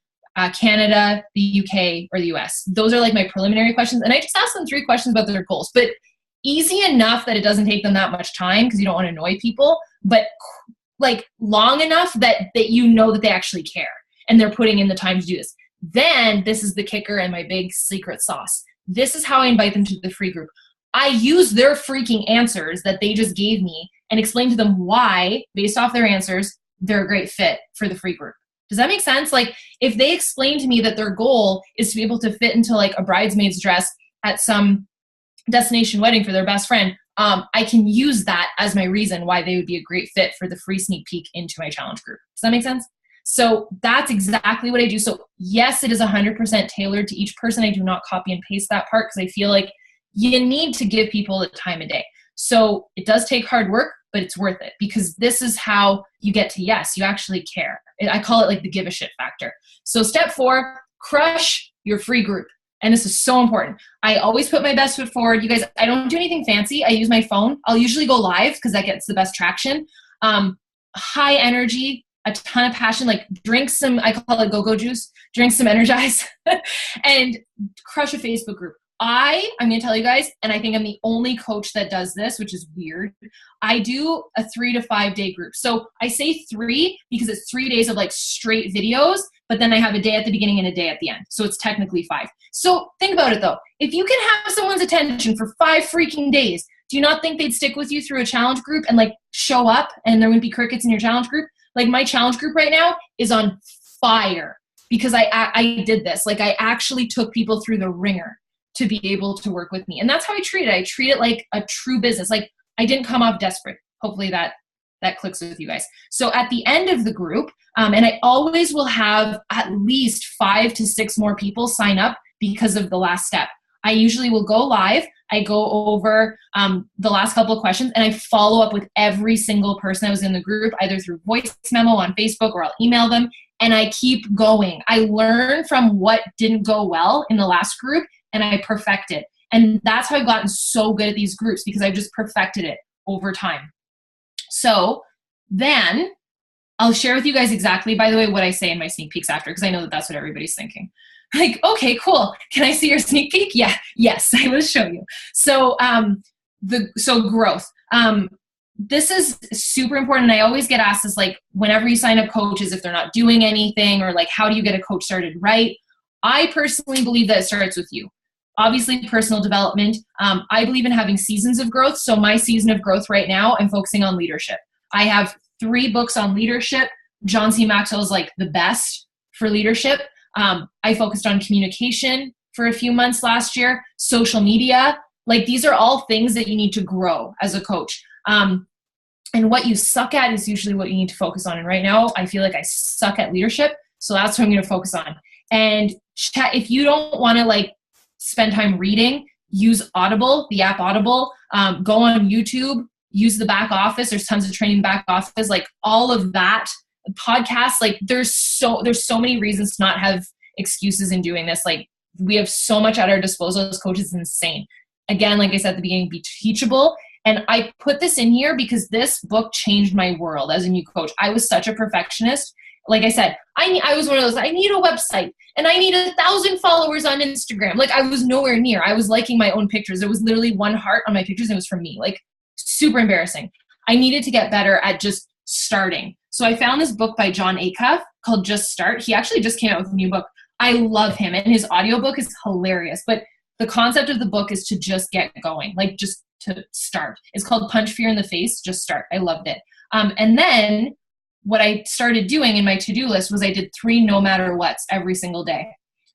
Canada, the UK, or the US. Those are like my preliminary questions. And I just ask them 3 questions about their goals, but easy enough that it doesn't take them that much time because you don't want to annoy people, but like long enough that you know that they actually care and they're putting in the time to do this. Then this is the kicker and my big secret sauce. This is how I invite them to the free group. I use their freaking answers that they just gave me and explain to them why, based off their answers, they're a great fit for the free group. Does that make sense? Like if they explain to me that their goal is to be able to fit into like a bridesmaid's dress at some destination wedding for their best friend, I can use that as my reason why they would be a great fit for the free sneak peek into my challenge group. Does that make sense? So that's exactly what I do. So yes, it is 100% tailored to each person. I do not copy and paste that part because I feel like you need to give people the time of day. So it does take hard work, but it's worth it because this is how you get to yes, you actually care. I call it like the give a shit factor. So step 4, crush your free group. And this is so important. I always put my best foot forward. You guys, I don't do anything fancy. I use my phone. I'll usually go live because that gets the best traction. High energy, a ton of passion, like drink some, I call it go-go juice, drink some Energize and crush a Facebook group. I'm going to tell you guys, and I think I'm the only coach that does this, which is weird. I do a 3 to 5 day group. So I say 3 because it's 3 days of like straight videos, but then I have a day at the beginning and a day at the end. So it's technically 5. So think about it though. If you can have someone's attention for 5 freaking days, do you not think they'd stick with you through a challenge group and like show up and there wouldn't be crickets in your challenge group? Like my challenge group right now is on fire because I did this. Like I actually took people through the ringer to be able to work with me. And that's how I treat it. I treat it like a true business. Like I didn't come off desperate. Hopefully that clicks with you guys. So at the end of the group, and I always will have at least 5 to 6 more people sign up because of the last step. I usually will go live. I go over the last couple of questions and I follow up with every single person that was in the group, either through voice memo on Facebook or I'll email them. And I keep going. I learn from what didn't go well in the last group and I perfect it. And that's how I've gotten so good at these groups because I've just perfected it over time. So then I'll share with you guys exactly, by the way, what I say in my sneak peeks after, because I know that that's what everybody's thinking. Like, okay, cool. Can I see your sneak peek? Yeah, yes, I will show you. So, growth. This is super important. I always get asked this, like, whenever you sign up coaches, if they're not doing anything, or like, how do you get a coach started right? I personally believe that it starts with you. Obviously, personal development. I believe in having seasons of growth. So my season of growth right now, I'm focusing on leadership. I have 3 books on leadership. John C. Maxwell is like the best for leadership. I focused on communication for a few months last year, social media. Like these are all things that you need to grow as a coach. And what you suck at is usually what you need to focus on. And right now I feel like I suck at leadership. So that's what I'm going to focus on. And if you don't want to like spend time reading, use Audible, the app Audible, go on YouTube, use the back office. There's tons of training back office, like all of that. Podcasts, like there's so many reasons to not have excuses in doing this. Like we have so much at our disposal as coaches. It's insane. Again, like I said at the beginning, be teachable. And I put this in here because this book changed my world as a new coach. I was such a perfectionist. Like I said, I was one of those, I need a website and I need 1,000 followers on Instagram. Like I was nowhere near. I was liking my own pictures. There was literally 1 heart on my pictures and it was from me. Like super embarrassing. I needed to get better at just starting. So I found this book by John Acuff called Just Start. He actually just came out with a new book. I love him and his audiobook is hilarious. But the concept of the book is to just get going, like just to start. It's called Punch Fear in the Face, Just Start. I loved it. And then what I started doing in my to-do list was I did 3 no matter whats every single day.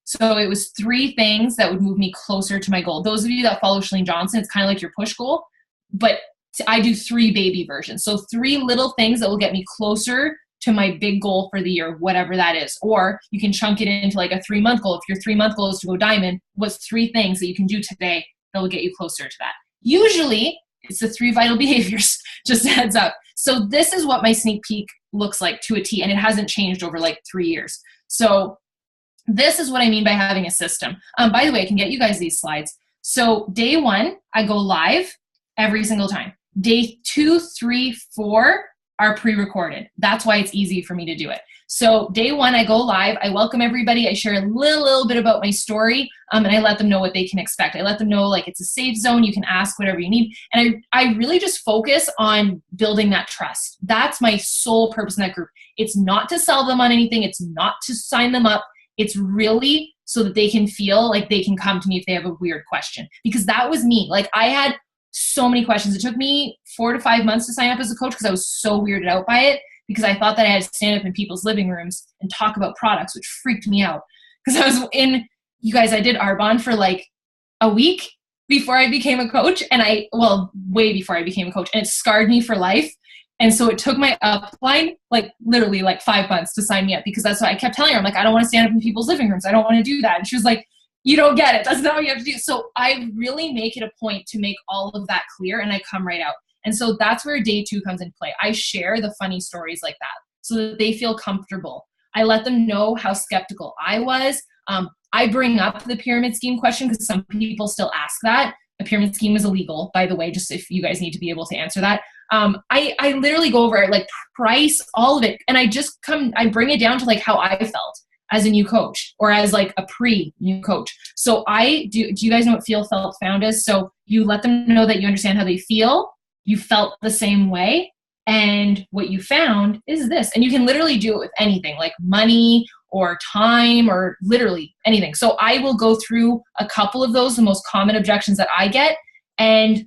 So it was 3 things that would move me closer to my goal. Those of you that follow Chalene Johnson, it's kind of like your push goal, but I do 3 baby versions. So 3 little things that will get me closer to my big goal for the year, whatever that is. Or you can chunk it into like a 3-month goal. If your 3-month goal is to go diamond, what's 3 things that you can do today that will get you closer to that? Usually it's the 3 vital behaviors, just a heads up. So this is what my sneak peek looks like to a T, and it hasn't changed over like 3 years. So this is what I mean by having a system. By the way, I can get you guys these slides. So day 1, I go live every single time. Day 2, 3, 4 are pre-recorded. That's why it's easy for me to do it. So day 1, I go live. I welcome everybody. I share a little bit about my story, and I let them know what they can expect. I let them know like it's a safe zone. You can ask whatever you need. And I really just focus on building that trust. That's my sole purpose in that group. It's not to sell them on anything. It's not to sign them up. It's really so that they can feel like they can come to me if they have a weird question. Because that was me. Like I had so many questions. It took me 4 to 5 months to sign up as a coach because I was so weirded out by it, because I thought that I had to stand up in people's living rooms and talk about products, which freaked me out. Because I was you guys, I did Arbonne for like a week before I became a coach, and way before I became a coach, and it scarred me for life. And so it took my upline like literally like 5 months to sign me up, because that's what I kept telling her. I'm like, I don't want to stand up in people's living rooms. I don't want to do that. And she was like, you don't get it. That's not what you have to do. So I really make it a point to make all of that clear, and I come right out. And so that's where day 2 comes into play. I share the funny stories like that so that they feel comfortable. I let them know how skeptical I was. I bring up the pyramid scheme question because some people still ask that. A pyramid scheme is illegal, by the way, just if you guys need to be able to answer that. I literally go over it, like price, all of it. And I bring it down to like how I felt as a new coach, or as like a pre-new coach. So do you guys know what feel, felt, found is? So you let them know that you understand how they feel, you felt the same way, and what you found is this. And you can literally do it with anything, like money or time or literally anything. So I will go through a couple of those, the most common objections that I get, and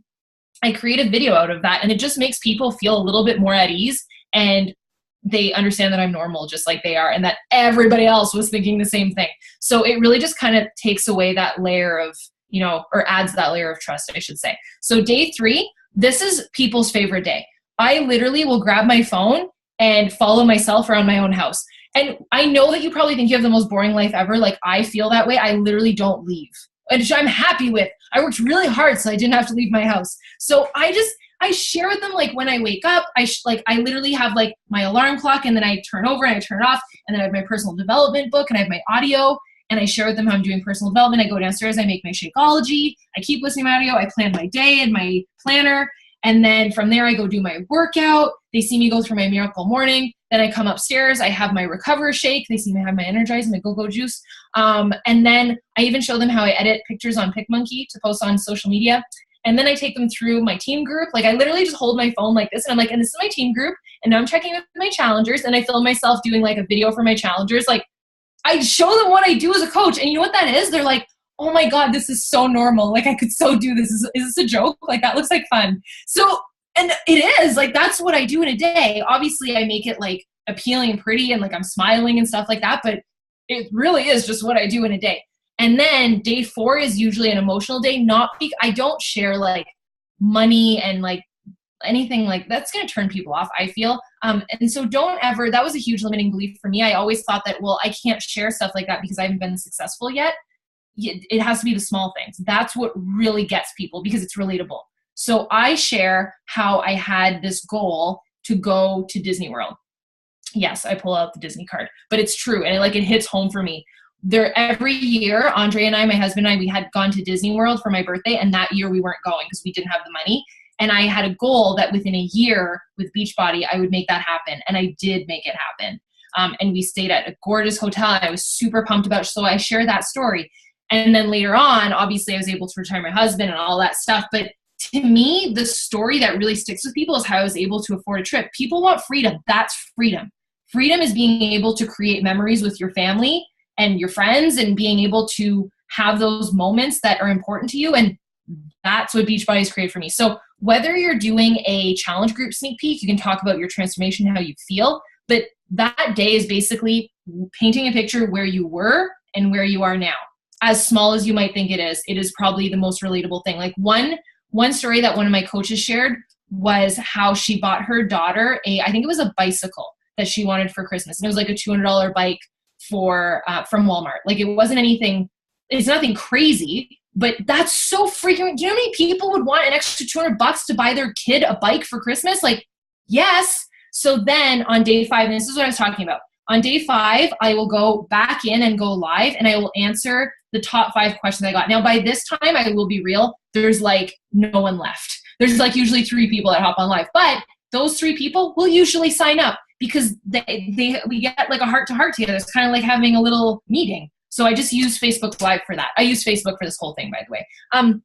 I create a video out of that. And it just makes people feel a little bit more at ease. And they understand that I'm normal just like they are, and that everybody else was thinking the same thing. So it really just kind of takes away that layer of, or adds that layer of trust, I should say. So day 3, this is people's favorite day. I literally will grab my phone and follow myself around my own house. And I know that you probably think you have the most boring life ever. Like, I feel that way. I literally don't leave, which I'm happy with. I worked really hard so I didn't have to leave my house. So I share with them, like, when I wake up, I literally have like my alarm clock, and then I turn over and I turn it off, and then I have my personal development book, and I have my audio, and I share with them how I'm doing personal development. I go downstairs, I make my Shakeology, I keep listening to my audio, I plan my day in my planner, and then from there I go do my workout. They see me go through my miracle morning. Then I come upstairs, I have my Recover shake. They see me have my Energize and my Go-Go juice. And then I even show them how I edit pictures on PicMonkey to post on social media. And then I take them through my team group. Like, I literally just hold my phone like this, and I'm like, and this is my team group, and now I'm checking with my challengers, and I film myself doing like a video for my challengers. Like, I show them what I do as a coach, and you know what that is? They're like, oh my God, this is so normal. Like, I could so do this. Is this a joke? Like, that looks like fun. So, and it is, like, that's what I do in a day. Obviously, I make it like appealing and pretty, and like I'm smiling and stuff like that, but it really is just what I do in a day. And then day 4 is usually an emotional day. I don't share like money and like anything like that's going to turn people off, I feel. And so that was a huge limiting belief for me. I always thought that, well, I can't share stuff like that because I haven't been successful yet. It has to be the small things. That's what really gets people, because it's relatable. So I share how I had this goal to go to Disney World. Yes, I pull out the Disney card, but it's true. And it hits home for me. Every year, Andre and I, my husband and I, we had gone to Disney World for my birthday, and that year we weren't going because we didn't have the money. And I had a goal that within a year with Beachbody, I would make that happen. And I did make it happen. And we stayed at a gorgeous hotel. I was super pumped about it. So I shared that story. And then later on, obviously I was able to retire my husband and all that stuff. But to me, the story that really sticks with people is how I was able to afford a trip. People want freedom. That's freedom. Freedom is being able to create memories with your family and your friends, and being able to have those moments that are important to you. And that's what Beachbody has created for me. So whether you're doing a challenge group sneak peek, you can talk about your transformation, how you feel, but that day is basically painting a picture where you were and where you are now. As small as you might think it is probably the most relatable thing. Like one story that one of my coaches shared was how she bought her daughter I think it was a bicycle that she wanted for Christmas. And it was like a $200 bike from Walmart. Like, it wasn't anything, it's nothing crazy, but that's so freaking, do you know how many people would want an extra $200 to buy their kid a bike for Christmas? Like, yes. So then on day 5, and this is what I was talking about, on day 5, I will go back in and go live, and I will answer the top 5 questions I got. Now, by this time, I will be real, there's like no one left. There's like usually 3 people that hop on live, but those 3 people will usually sign up because we get like a heart-to-heart together. It's kind of like having a little meeting. So I just use Facebook Live for that. I use Facebook for this whole thing, by the way.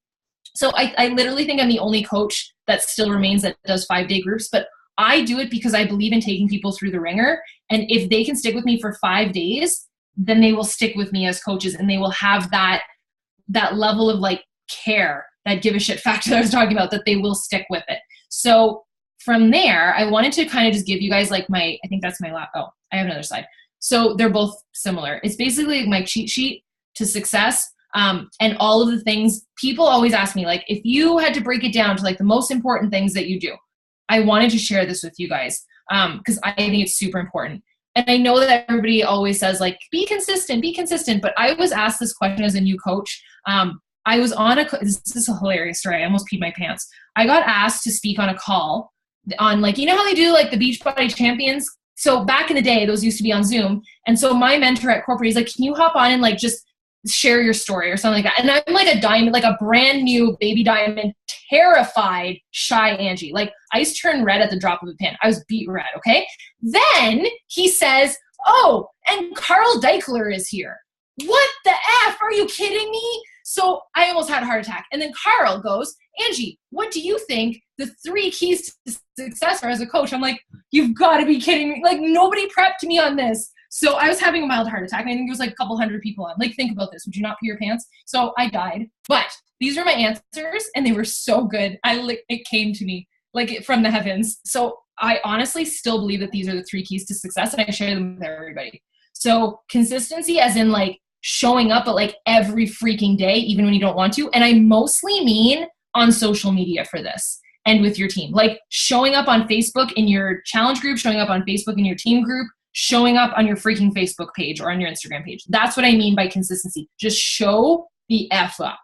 So I literally think I'm the only coach that still remains that does 5-day groups, but I do it because I believe in taking people through the ringer. And if they can stick with me for 5 days, then they will stick with me as coaches, and they will have that level of like care, that give a shit factor that I was talking about, that they will stick with it. So from there, I wanted to kind of just give you guys like I think that's my lap. Oh, I have another slide. So they're both similar. It's basically my cheat sheet to success. And all of the things people always ask me, like, if you had to break it down to like the most important things that you do, I wanted to share this with you guys. Cause I think it's super important. And I know that everybody always says like, be consistent, but I was asked this question as a new coach. I was on this is a hilarious story. I almost peed my pants. I got asked to speak on a call on like, you know how they do like the Beachbody Champions? So back in the day, those used to be on Zoom. And so my mentor at corporate, he's like, can you hop on and like just share your story or something like that? And I'm like a diamond, like a brand new baby diamond, terrified, shy Angie. Like, I used to turn red at the drop of a pin. I was beet red, okay? Then he says, oh, and Carl Deichler is here. What the F? Are you kidding me? So I almost had a heart attack. And then Carl goes, Angie, what do you think the 3 keys to success are as a coach? I'm like, you've got to be kidding me. Like, nobody prepped me on this. So I was having a mild heart attack. And I think there was like a couple hundred people on. Like, think about this. Would you not pee your pants? So I died. But these were my answers, and they were so good. It came to me like from the heavens. So I honestly still believe that these are the 3 keys to success, and I share them with everybody. So consistency, as in like showing up at like every freaking day, even when you don't want to. And I mostly mean on social media for this and with your team, like showing up on Facebook in your challenge group, showing up on Facebook in your team group, showing up on your freaking Facebook page or on your Instagram page. That's what I mean by consistency. Just show the F up,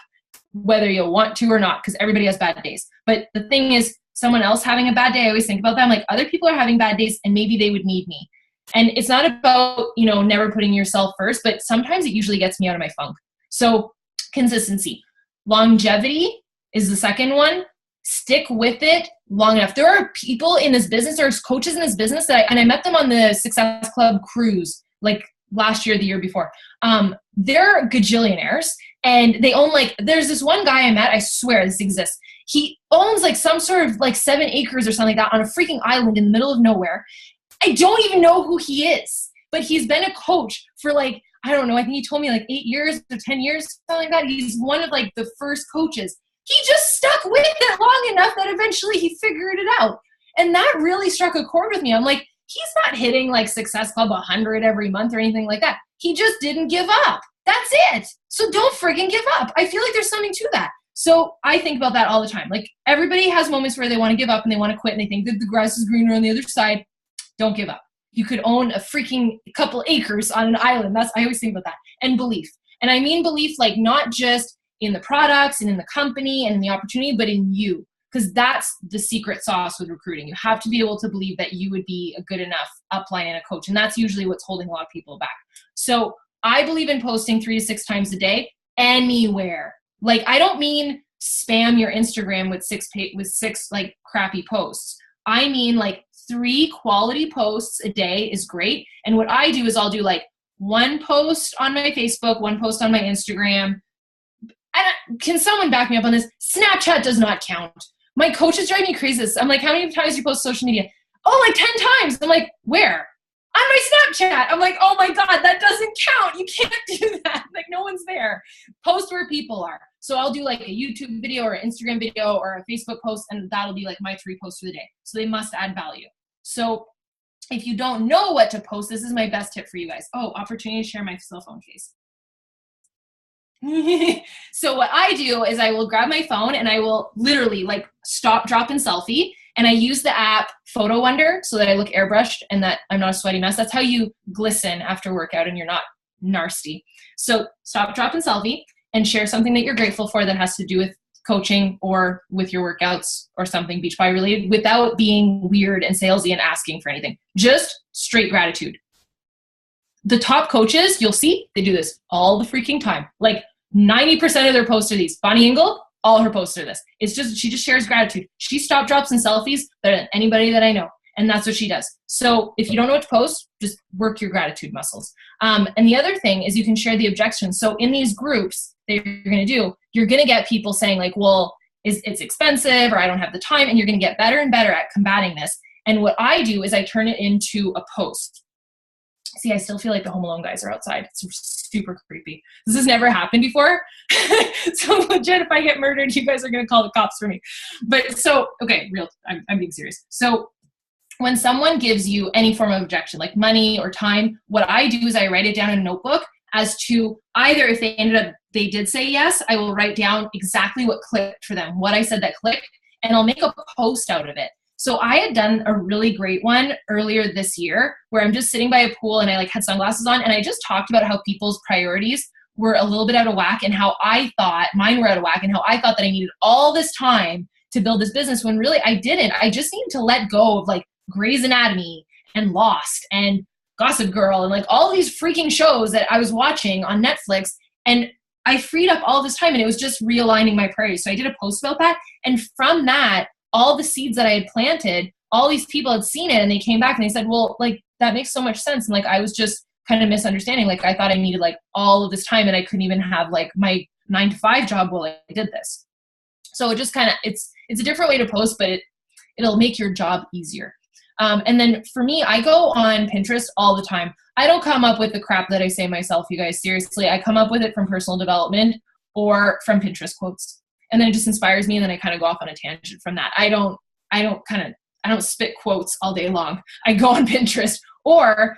whether you want to or not, because everybody has bad days. But the thing is, someone else having a bad day, I always think about them, like other people are having bad days and maybe they would need me. And it's not about, you know, never putting yourself first, but sometimes it usually gets me out of my funk. So consistency. Longevity is the second one. Stick with it long enough. There are people in this business, there's coaches in this business that I met them on the Success Club cruise, like last year, the year before. They're gajillionaires and they own like, there's this one guy I met, I swear this exists. He owns like some sort of like 7 acres or something like that on a freaking island in the middle of nowhere. I don't even know who he is, but he's been a coach for like, I don't know, I think he told me like 8 years or 10 years, something like that. He's one of like the first coaches. He just stuck with it long enough that eventually he figured it out. And that really struck a chord with me. I'm like, he's not hitting like Success Club 100 every month or anything like that. He just didn't give up. That's it. So don't friggin' give up. I feel like there's something to that. So I think about that all the time. Like everybody has moments where they want to give up and they want to quit and they think that the grass is greener on the other side. Don't give up. You could own a freaking couple acres on an island. I always think about that. And belief. And I mean belief, like not just in the products and in the company and in the opportunity, but in you. Because that's the secret sauce with recruiting. You have to be able to believe that you would be a good enough upline and a coach. And that's usually what's holding a lot of people back. So I believe in posting 3 to 6 times a day anywhere. Like I don't mean spam your Instagram with 6 like crappy posts. I mean like 3 quality posts a day is great. And what I do is I'll do like 1 post on my Facebook, 1 post on my Instagram. And can someone back me up on this? Snapchat does not count. My coaches drive me crazy. I'm like, how many times do you post social media? Oh, like 10 times. I'm like, where? On my Snapchat. I'm like, oh my God, that doesn't count. You can't do that. Like no one's there. Post where people are. So I'll do like a YouTube video or an Instagram video or a Facebook post, and that'll be like my 3 posts for the day. So they must add value. So if you don't know what to post, this is my best tip for you guys. Oh, opportunity to share my cell phone case. So what I do is I will grab my phone and I will literally like stop, drop, and selfie. And I use the app Photo Wonder so that I look airbrushed and that I'm not a sweaty mess. That's how you glisten after workout and you're not nasty. So stop, drop, and selfie and share something that you're grateful for that has to do with coaching or with your workouts or something beach body related without being weird and salesy and asking for anything. Just straight gratitude. The top coaches, you'll see, they do this all the freaking time. Like 90% of their posts are these. Bonnie Engel, all her posts are this. It's just, she just shares gratitude. She stop, drops, and selfies better than anybody that I know. And that's what she does. So if you don't know what to post, just work your gratitude muscles. And the other thing is you can share the objections. So in these groups that you're going to do, you're going to get people saying like, well, it's expensive or I don't have the time. And you're going to get better and better at combating this. And what I do is I turn it into a post. See, I still feel like the Home Alone guys are outside. It's super creepy. This has never happened before. So legit, if I get murdered, you guys are going to call the cops for me. But so, okay, I'm being serious. So when someone gives you any form of objection, like money or time, what I do is I write it down in a notebook as to either if they did say yes, I will write down exactly what clicked for them, what I said that clicked, and I'll make a post out of it. So I had done a really great one earlier this year where I'm just sitting by a pool and I like had sunglasses on and I just talked about how people's priorities were a little bit out of whack and how I thought mine were out of whack and how I thought that I needed all this time to build this business when really I didn't. I just needed to let go of like Grey's Anatomy and Lost and Gossip Girl and like all these freaking shows that I was watching on Netflix, and I freed up all this time and it was just realigning my priorities. So I did a post about that, and from that, all the seeds that I had planted, all these people had seen it and they came back and they said, well, like that makes so much sense. And like, I was just kind of misunderstanding. Like I thought I needed like all of this time and I couldn't even have like my 9-to-5 job while I did this. So it just kind of, it's a different way to post, but it'll make your job easier. And then for me, I go on Pinterest all the time. I don't come up with the crap that I say myself, you guys, seriously. I come up with it from personal development or from Pinterest quotes. And then it just inspires me, and then I kind of go off on a tangent from that. I don't kind of I don't spit quotes all day long. I go on Pinterest, or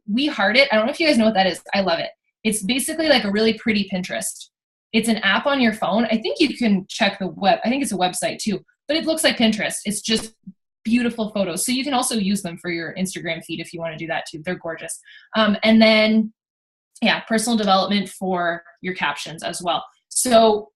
We Heart It. I don't know if you guys know what that is. I love it. It's basically like a really pretty Pinterest. It's an app on your phone. I think you can check the web. I think it's a website too, but it looks like Pinterest. It's just beautiful photos. So you can also use them for your Instagram feed if you want to do that too. They're gorgeous. And then, yeah, personal development for your captions as well. So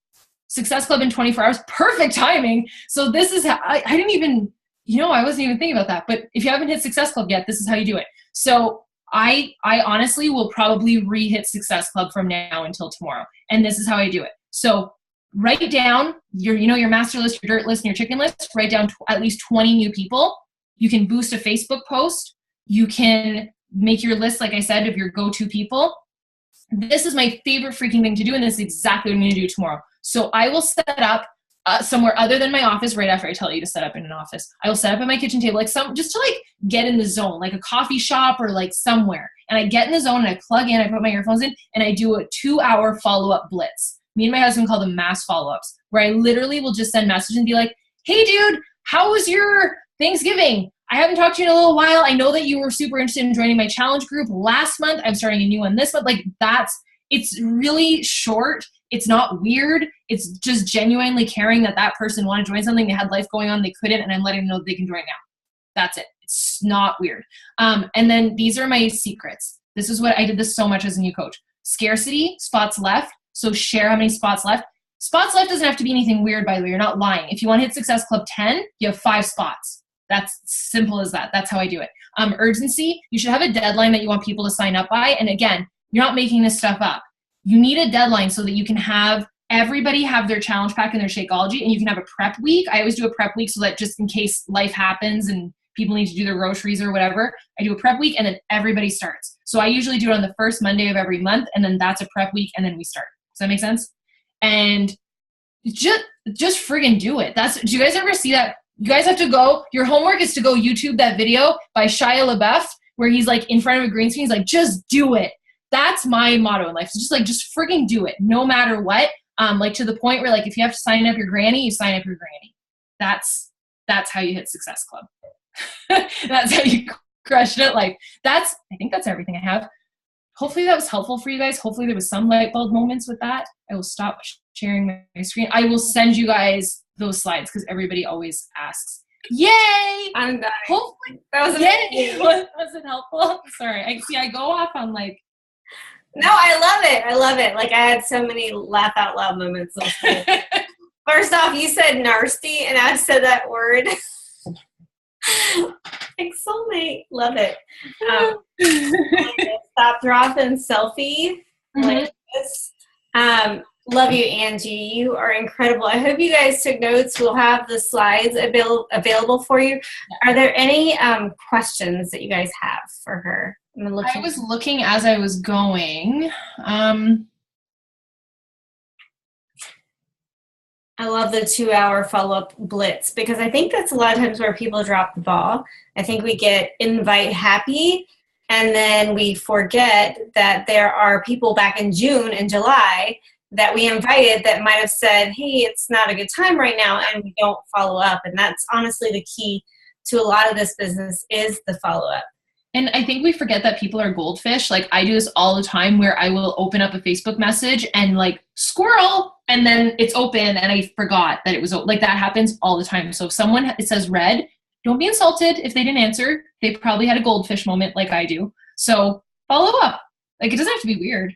Success Club in 24 hours, perfect timing. So this is how I didn't even, I wasn't even thinking about that. But if you haven't hit Success Club yet, this is how you do it. So I honestly will probably re-hit Success Club from now until tomorrow. And this is how I do it. So write down your master list, your dirt list, and your chicken list. Write down at least 20 new people. You can boost a Facebook post. You can make your list, like I said, of your go-to people. This is my favorite freaking thing to do, and this is exactly what I'm going to do tomorrow. So I will set up somewhere other than my office right after I tell you to set up in an office. I will set up at my kitchen table, just to get in the zone, like a coffee shop or like somewhere. And I get in the zone and I plug in, I put my earphones in, and I do a 2-hour follow-up blitz. Me and my husband call them mass follow-ups, where I literally will just send messages and be like, hey dude, how was your Thanksgiving? I haven't talked to you in a little while. I know that you were super interested in joining my challenge group last month. I'm starting a new one this month. It's really short. It's not weird. It's just genuinely caring that person wanted to join something. They had life going on. They couldn't, and I'm letting them know that they can join now. That's it. It's not weird. And then these are my secrets. This is what I did this so much as a new coach. Scarcity, spots left. So share how many spots left. Spots left doesn't have to be anything weird, by the way. You're not lying. If you want to hit Success Club 10, you have 5 spots. That's simple as that. That's how I do it. Urgency, you should have a deadline that you want people to sign up by. And again, you're not making this stuff up. You need a deadline so that you can have everybody have their challenge pack and their Shakeology, and you can have a prep week. I always do a prep week so that just in case life happens and people need to do their groceries or whatever, I do a prep week and then everybody starts. So I usually do it on the first Monday of every month, and then that's a prep week, and then we start. Does that make sense? And just friggin' do it. Do you guys ever see that? You guys have to go, your homework is to go YouTube that video by Shia LaBeouf where he's like in front of a green screen. He's like, just do it. That's my motto in life. So just friggin' do it no matter what. To the point where if you have to sign up your granny, you sign up your granny. That's how you hit Success Club. That's how you crush it. I think that's everything I have. Hopefully that was helpful for you guys. Hopefully there was some light bulb moments with that. I will stop sharing my screen. I will send you guys those slides because everybody always asks. Yay! I'm dying. Hopefully that was amazing. Was it helpful? Sorry. I go off on No, I love it. I love it. I had so many laugh out loud moments. First off, you said nasty, and I said that word. Soulmate. Love it. Stop, drop, and selfie. Like this. Love you, Angie. You are incredible. I hope you guys took notes. We'll have the slides available for you. Are there any questions that you guys have for her? I was looking as I was going. I love the 2-hour follow-up blitz because I think that's a lot of times where people drop the ball. I think we get invite happy, and then we forget that there are people back in June and July that we invited that might have said, hey, it's not a good time right now, and we don't follow up. And that's honestly the key to a lot of this business is the follow-up. And I think we forget that people are goldfish. I do this all the time where I will open up a Facebook message and squirrel, and then it's open and I forgot that it was that happens all the time. So if it says red, don't be insulted if they didn't answer. They probably had a goldfish moment like I do. So follow up. It doesn't have to be weird.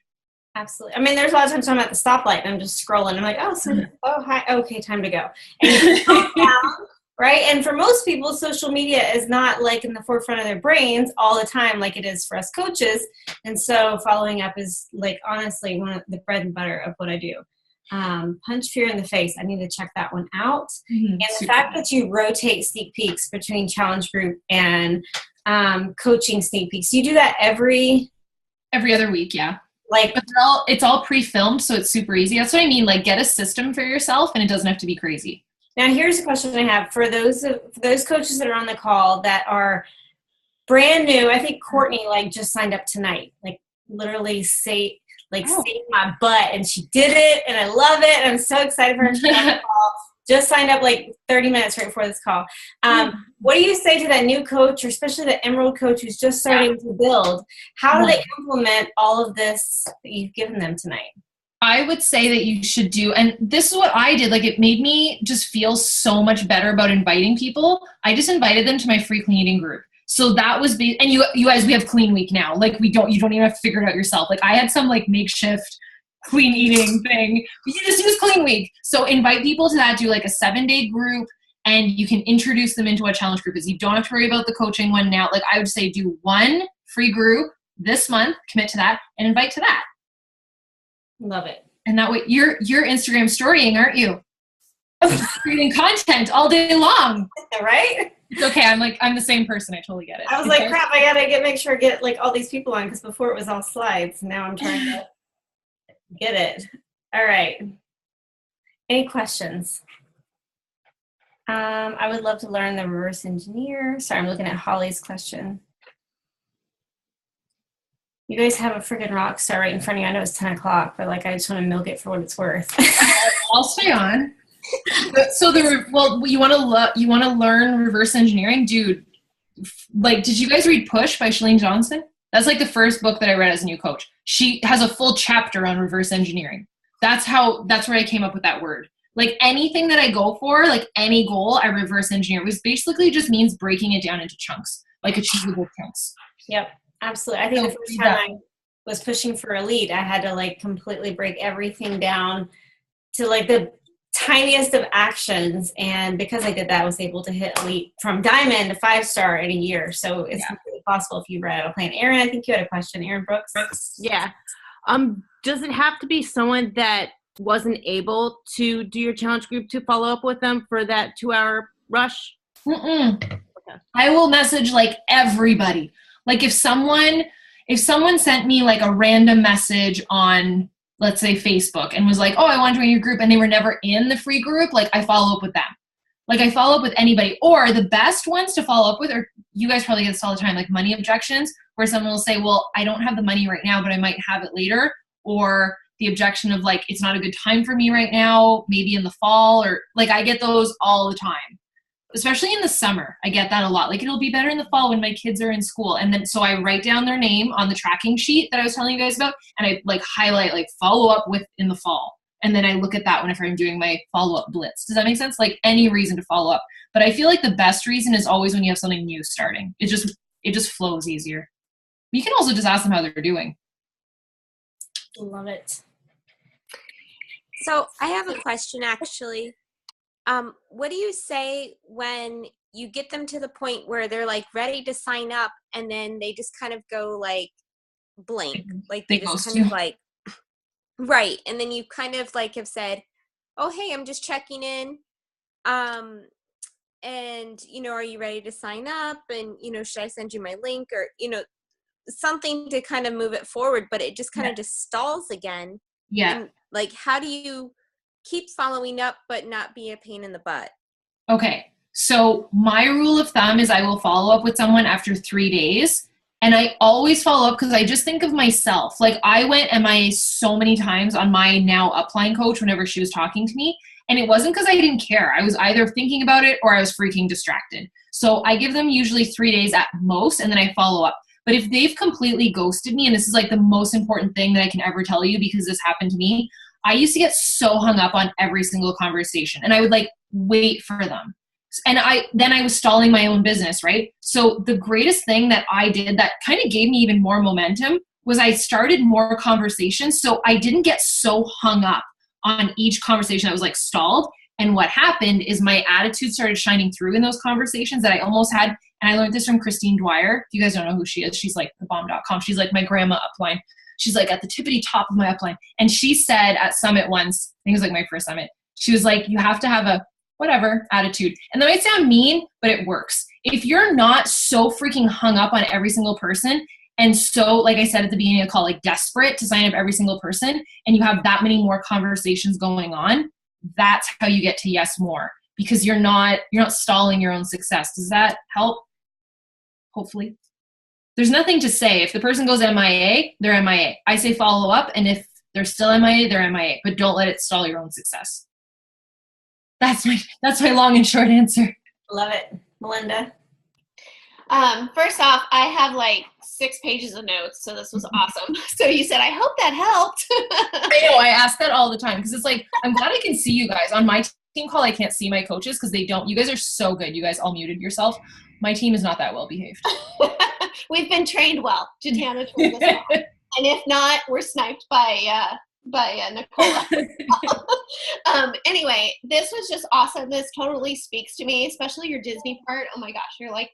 Absolutely. There's a lot of times I'm at the stoplight and I'm just scrolling. I'm like, oh, hi. Okay, time to go. And you calm down, right? And for most people, social media is not in the forefront of their brains all the time like it is for us coaches. And so following up is honestly one of the bread and butter of what I do. Punch fear in the face. I need to check that one out. And the fact that you rotate sneak peeks between challenge group and coaching sneak peeks, you do that every other week. Yeah. But it's all pre-filmed, so it's super easy. That's what I mean. Get a system for yourself, and it doesn't have to be crazy. Now, here's a question I have for those coaches that are on the call that are brand new. I think Courtney just signed up tonight. Literally saved my butt, and she did it, and I love it. And I'm so excited for her to be on the call. just signed up like 30 minutes right before this call. What do you say to that new coach, or especially the Emerald coach who's just starting to build? How do they implement all of this that you've given them tonight? I would say that you should do, and this is what I did. Like, it made me just feel so much better about inviting people. I just invited them to my free clean eating group. So that was and you guys, we have clean week now. Like, you don't even have to figure it out yourself. Like, I had some like makeshift clean eating thing. You just use clean week. So invite people to that. Do like a 7-day group, and you can introduce them into what challenge group is. You don't have to worry about the coaching one now. Like, I would say do one free group this month, commit to that, and invite to that. Love it. And that way you're Instagram storying, aren't you? Creating content all day long. Right? It's okay. I'm the same person. I totally get it. I was like, crap, I gotta make sure I get like all these people on, because before it was all slides. Now I'm trying to get it. All right. Any questions? I would love to learn the reverse engineer. Sorry, I'm looking at Holly's question. You guys have a freaking rock star right in front of you. I know it's 10 o'clock, but like, I just want to milk it for what it's worth. I'll stay on. So you want to learn reverse engineering, dude. Like, did you guys read Push by Chalene Johnson? That's like the first book that I read as a new coach. She has a full chapter on reverse engineering. That's where I came up with that word. Like, anything that I go for, like any goal, I reverse engineer, which basically just means breaking it down into chunks, like achievable chunks. Yep. Absolutely. I think the first time I was pushing for elite, I had to like completely break everything down to like the tiniest of actions. And because I did that, I was able to hit elite from diamond to 5-star in a year. So it's completely possible if you read out a plan. Aaron, I think you had a question. Aaron Brooks. Yeah. Does it have to be someone that wasn't able to do your challenge group to follow up with them for that 2-hour rush? Okay. I will message like everybody. Like, if someone sent me like a random message on, let's say, Facebook, and was like, oh, I want to join your group, and they were never in the free group, like, I follow up with them. Like, I follow up with anybody. Or the best ones to follow up with, or you guys probably get this all the time, like money objections, where someone will say, well, I don't have the money right now, but I might have it later. Or the objection of like, it's not a good time for me right now, maybe in the fall, or like, I get those all the time. Especially in the summer, I get that a lot. Like, it'll be better in the fall when my kids are in school. And then, so I write down their name on the tracking sheet that I was telling you guys about, and I like highlight, like, follow up with in the fall. And then I look at that whenever I'm doing my follow-up blitz. Does that make sense? Like, any reason to follow up. But I feel like the best reason is always when you have something new starting. It just flows easier. You can also just ask them how they're doing. Love it. So I have a question, actually. What do you say when you get them to the point where they're like ready to sign up, and then they just kind of go like blank, like they just kind of like, right. And then you kind of like have said, oh, hey, I'm just checking in. And, are you ready to sign up? And, should I send you my link, or, something to kind of move it forward, but it just kind of just stalls again. Yeah. And, like, how do you keep following up but not be a pain in the butt? Okay. So my rule of thumb is I will follow up with someone after 3 days. And I always follow up because I just think of myself. Like, I went MIA so many times on my now upline coach whenever she was talking to me. And it wasn't because I didn't care. I was either thinking about it or I was freaking distracted. So I give them usually 3 days at most, and then I follow up. But if they've completely ghosted me, and this is like the most important thing that I can ever tell you because this happened to me, I used to get so hung up on every single conversation, and I would like wait for them. And then I was stalling my own business, right? So the greatest thing that I did that kind of gave me even more momentum was I started more conversations. So I didn't get so hung up on each conversation that was like stalled. And what happened is my attitude started shining through in those conversations that I almost had. And I learned this from Christine Dwyer. If you guys don't know who she is, she's like thebomb.com. She's like my grandma upline. She's like at the tippity top of my upline. And she said at Summit once, I think it was like my first Summit, she was like, you have to have a whatever attitude. And that might sound mean, but it works. If you're not so freaking hung up on every single person, and so, like I said at the beginning of the call, like desperate to sign up every single person, and you have that many more conversations going on, that's how you get to yes more, because you're not stalling your own success. Does that help? Hopefully. There's nothing to say. If the person goes MIA, they're MIA. I say follow up, and if they're still MIA, they're MIA, but don't let it stall your own success. That's my long and short answer. Love it. Melinda? First off, I have like 6 pages of notes, so this was awesome. So you said, I hope that helped. I know, I ask that all the time because it's like, I'm glad I can see you guys. On my team call, I can't see my coaches because they don't. You guys are so good. You guys all muted yourself. My team is not that well behaved. We've been trained well. Jatana trained us well. And if not, we're sniped by Nicola. Anyway, this was just awesome. This totally speaks to me, especially your Disney part. Oh my gosh, you're like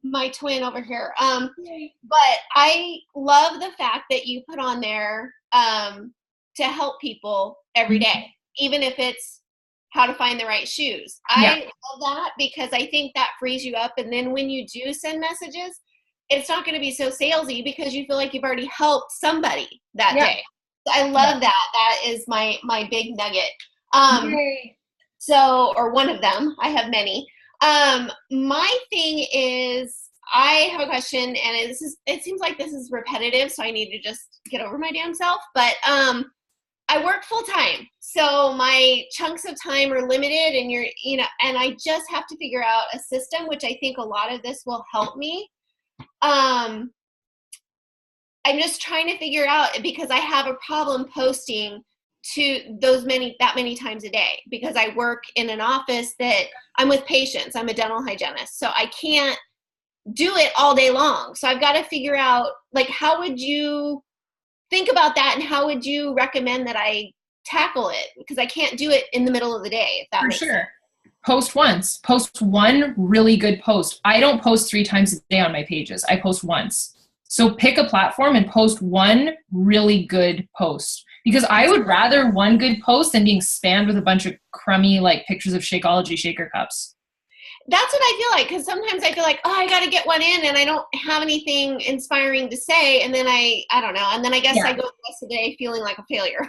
my twin over here. But I love the fact that you put on there to help people every day, even if it's how to find the right shoes. I love that because I think that frees you up. And then when you do send messages, it's not going to be so salesy because you feel like you've already helped somebody that day. I love that. That is my big nugget. So, or one of them. I have many. My thing is, I have a question, and it seems like this is repetitive, so I need to just get over my damn self. But I work full time, so my chunks of time are limited, and and I just have to figure out a system, which I think a lot of this will help me. I'm just trying to figure out because I have a problem posting to that many times a day because I work in an office that I'm with patients. I'm a dental hygienist, so I can't do it all day long. So I've got to figure out, like, how would you think about that, and how would you recommend that I tackle it? Because I can't do it in the middle of the day, if that makes sense. Post once. Post one really good post. I don't post 3 times a day on my pages. I post once. So pick a platform and post one really good post. Because I would rather one good post than being spammed with a bunch of crummy like pictures of Shakeology shaker cups. That's what I feel like, because sometimes I feel like, I got to get one in and I don't have anything inspiring to say. And then I don't know. And then I guess I go the rest of the day feeling like a failure.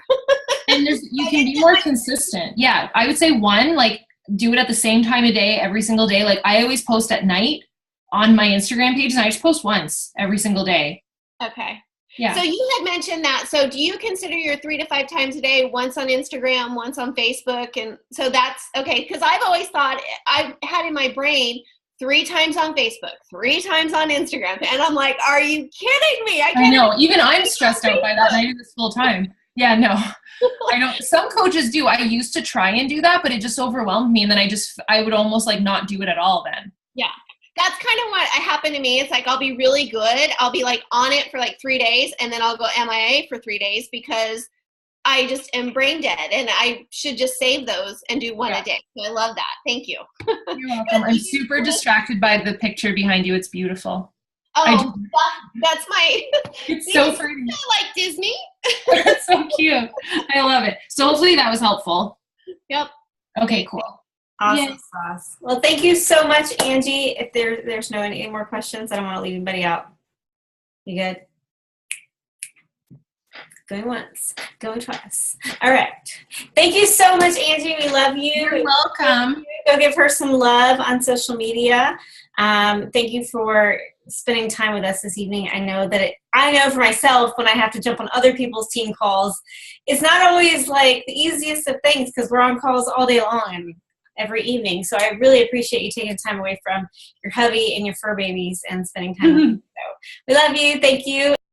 And you can be more consistent. Yeah. I would say one, like, do it at the same time of day, every single day. Like, I always post at night on my Instagram page, and I just post once every single day. Okay. Yeah. So you had mentioned that. So do you consider your 3 to 5 times a day, once on Instagram, once on Facebook? And so that's okay. Because I've always thought, I've had in my brain 3 times on Facebook, 3 times on Instagram. And I'm like, are you kidding me? I know. Even I'm stressed out by that, and I do this full time. Yeah, no. I know some coaches do. I used to try and do that, but it just overwhelmed me. And then I would almost like not do it at all then. Yeah. That's kind of what happened to me. It's like, I'll be really good. I'll be like on it for like 3 days, and then I'll go MIA for 3 days because I just am brain dead, and I should just save those and do one a day. So I love that. Thank you. You're welcome. I'm super distracted by the picture behind you. It's beautiful. Oh, that's my. It's so pretty. Like Disney. That's so cute. I love it. So hopefully that was helpful. Yep. Okay, cool. Awesome sauce. Well, thank you so much, Angie. If there's no any more questions, I don't want to leave anybody out. You good? Going once, going twice. All right. Thank you so much, Angie. We love you. You're welcome. Go give her some love on social media. Thank you for spending time with us this evening. I know for myself, when I have to jump on other people's team calls, it's not always like the easiest of things because we're on calls all day long every evening. So I really appreciate you taking time away from your hubby and your fur babies and spending time with me. So we love you. Thank you.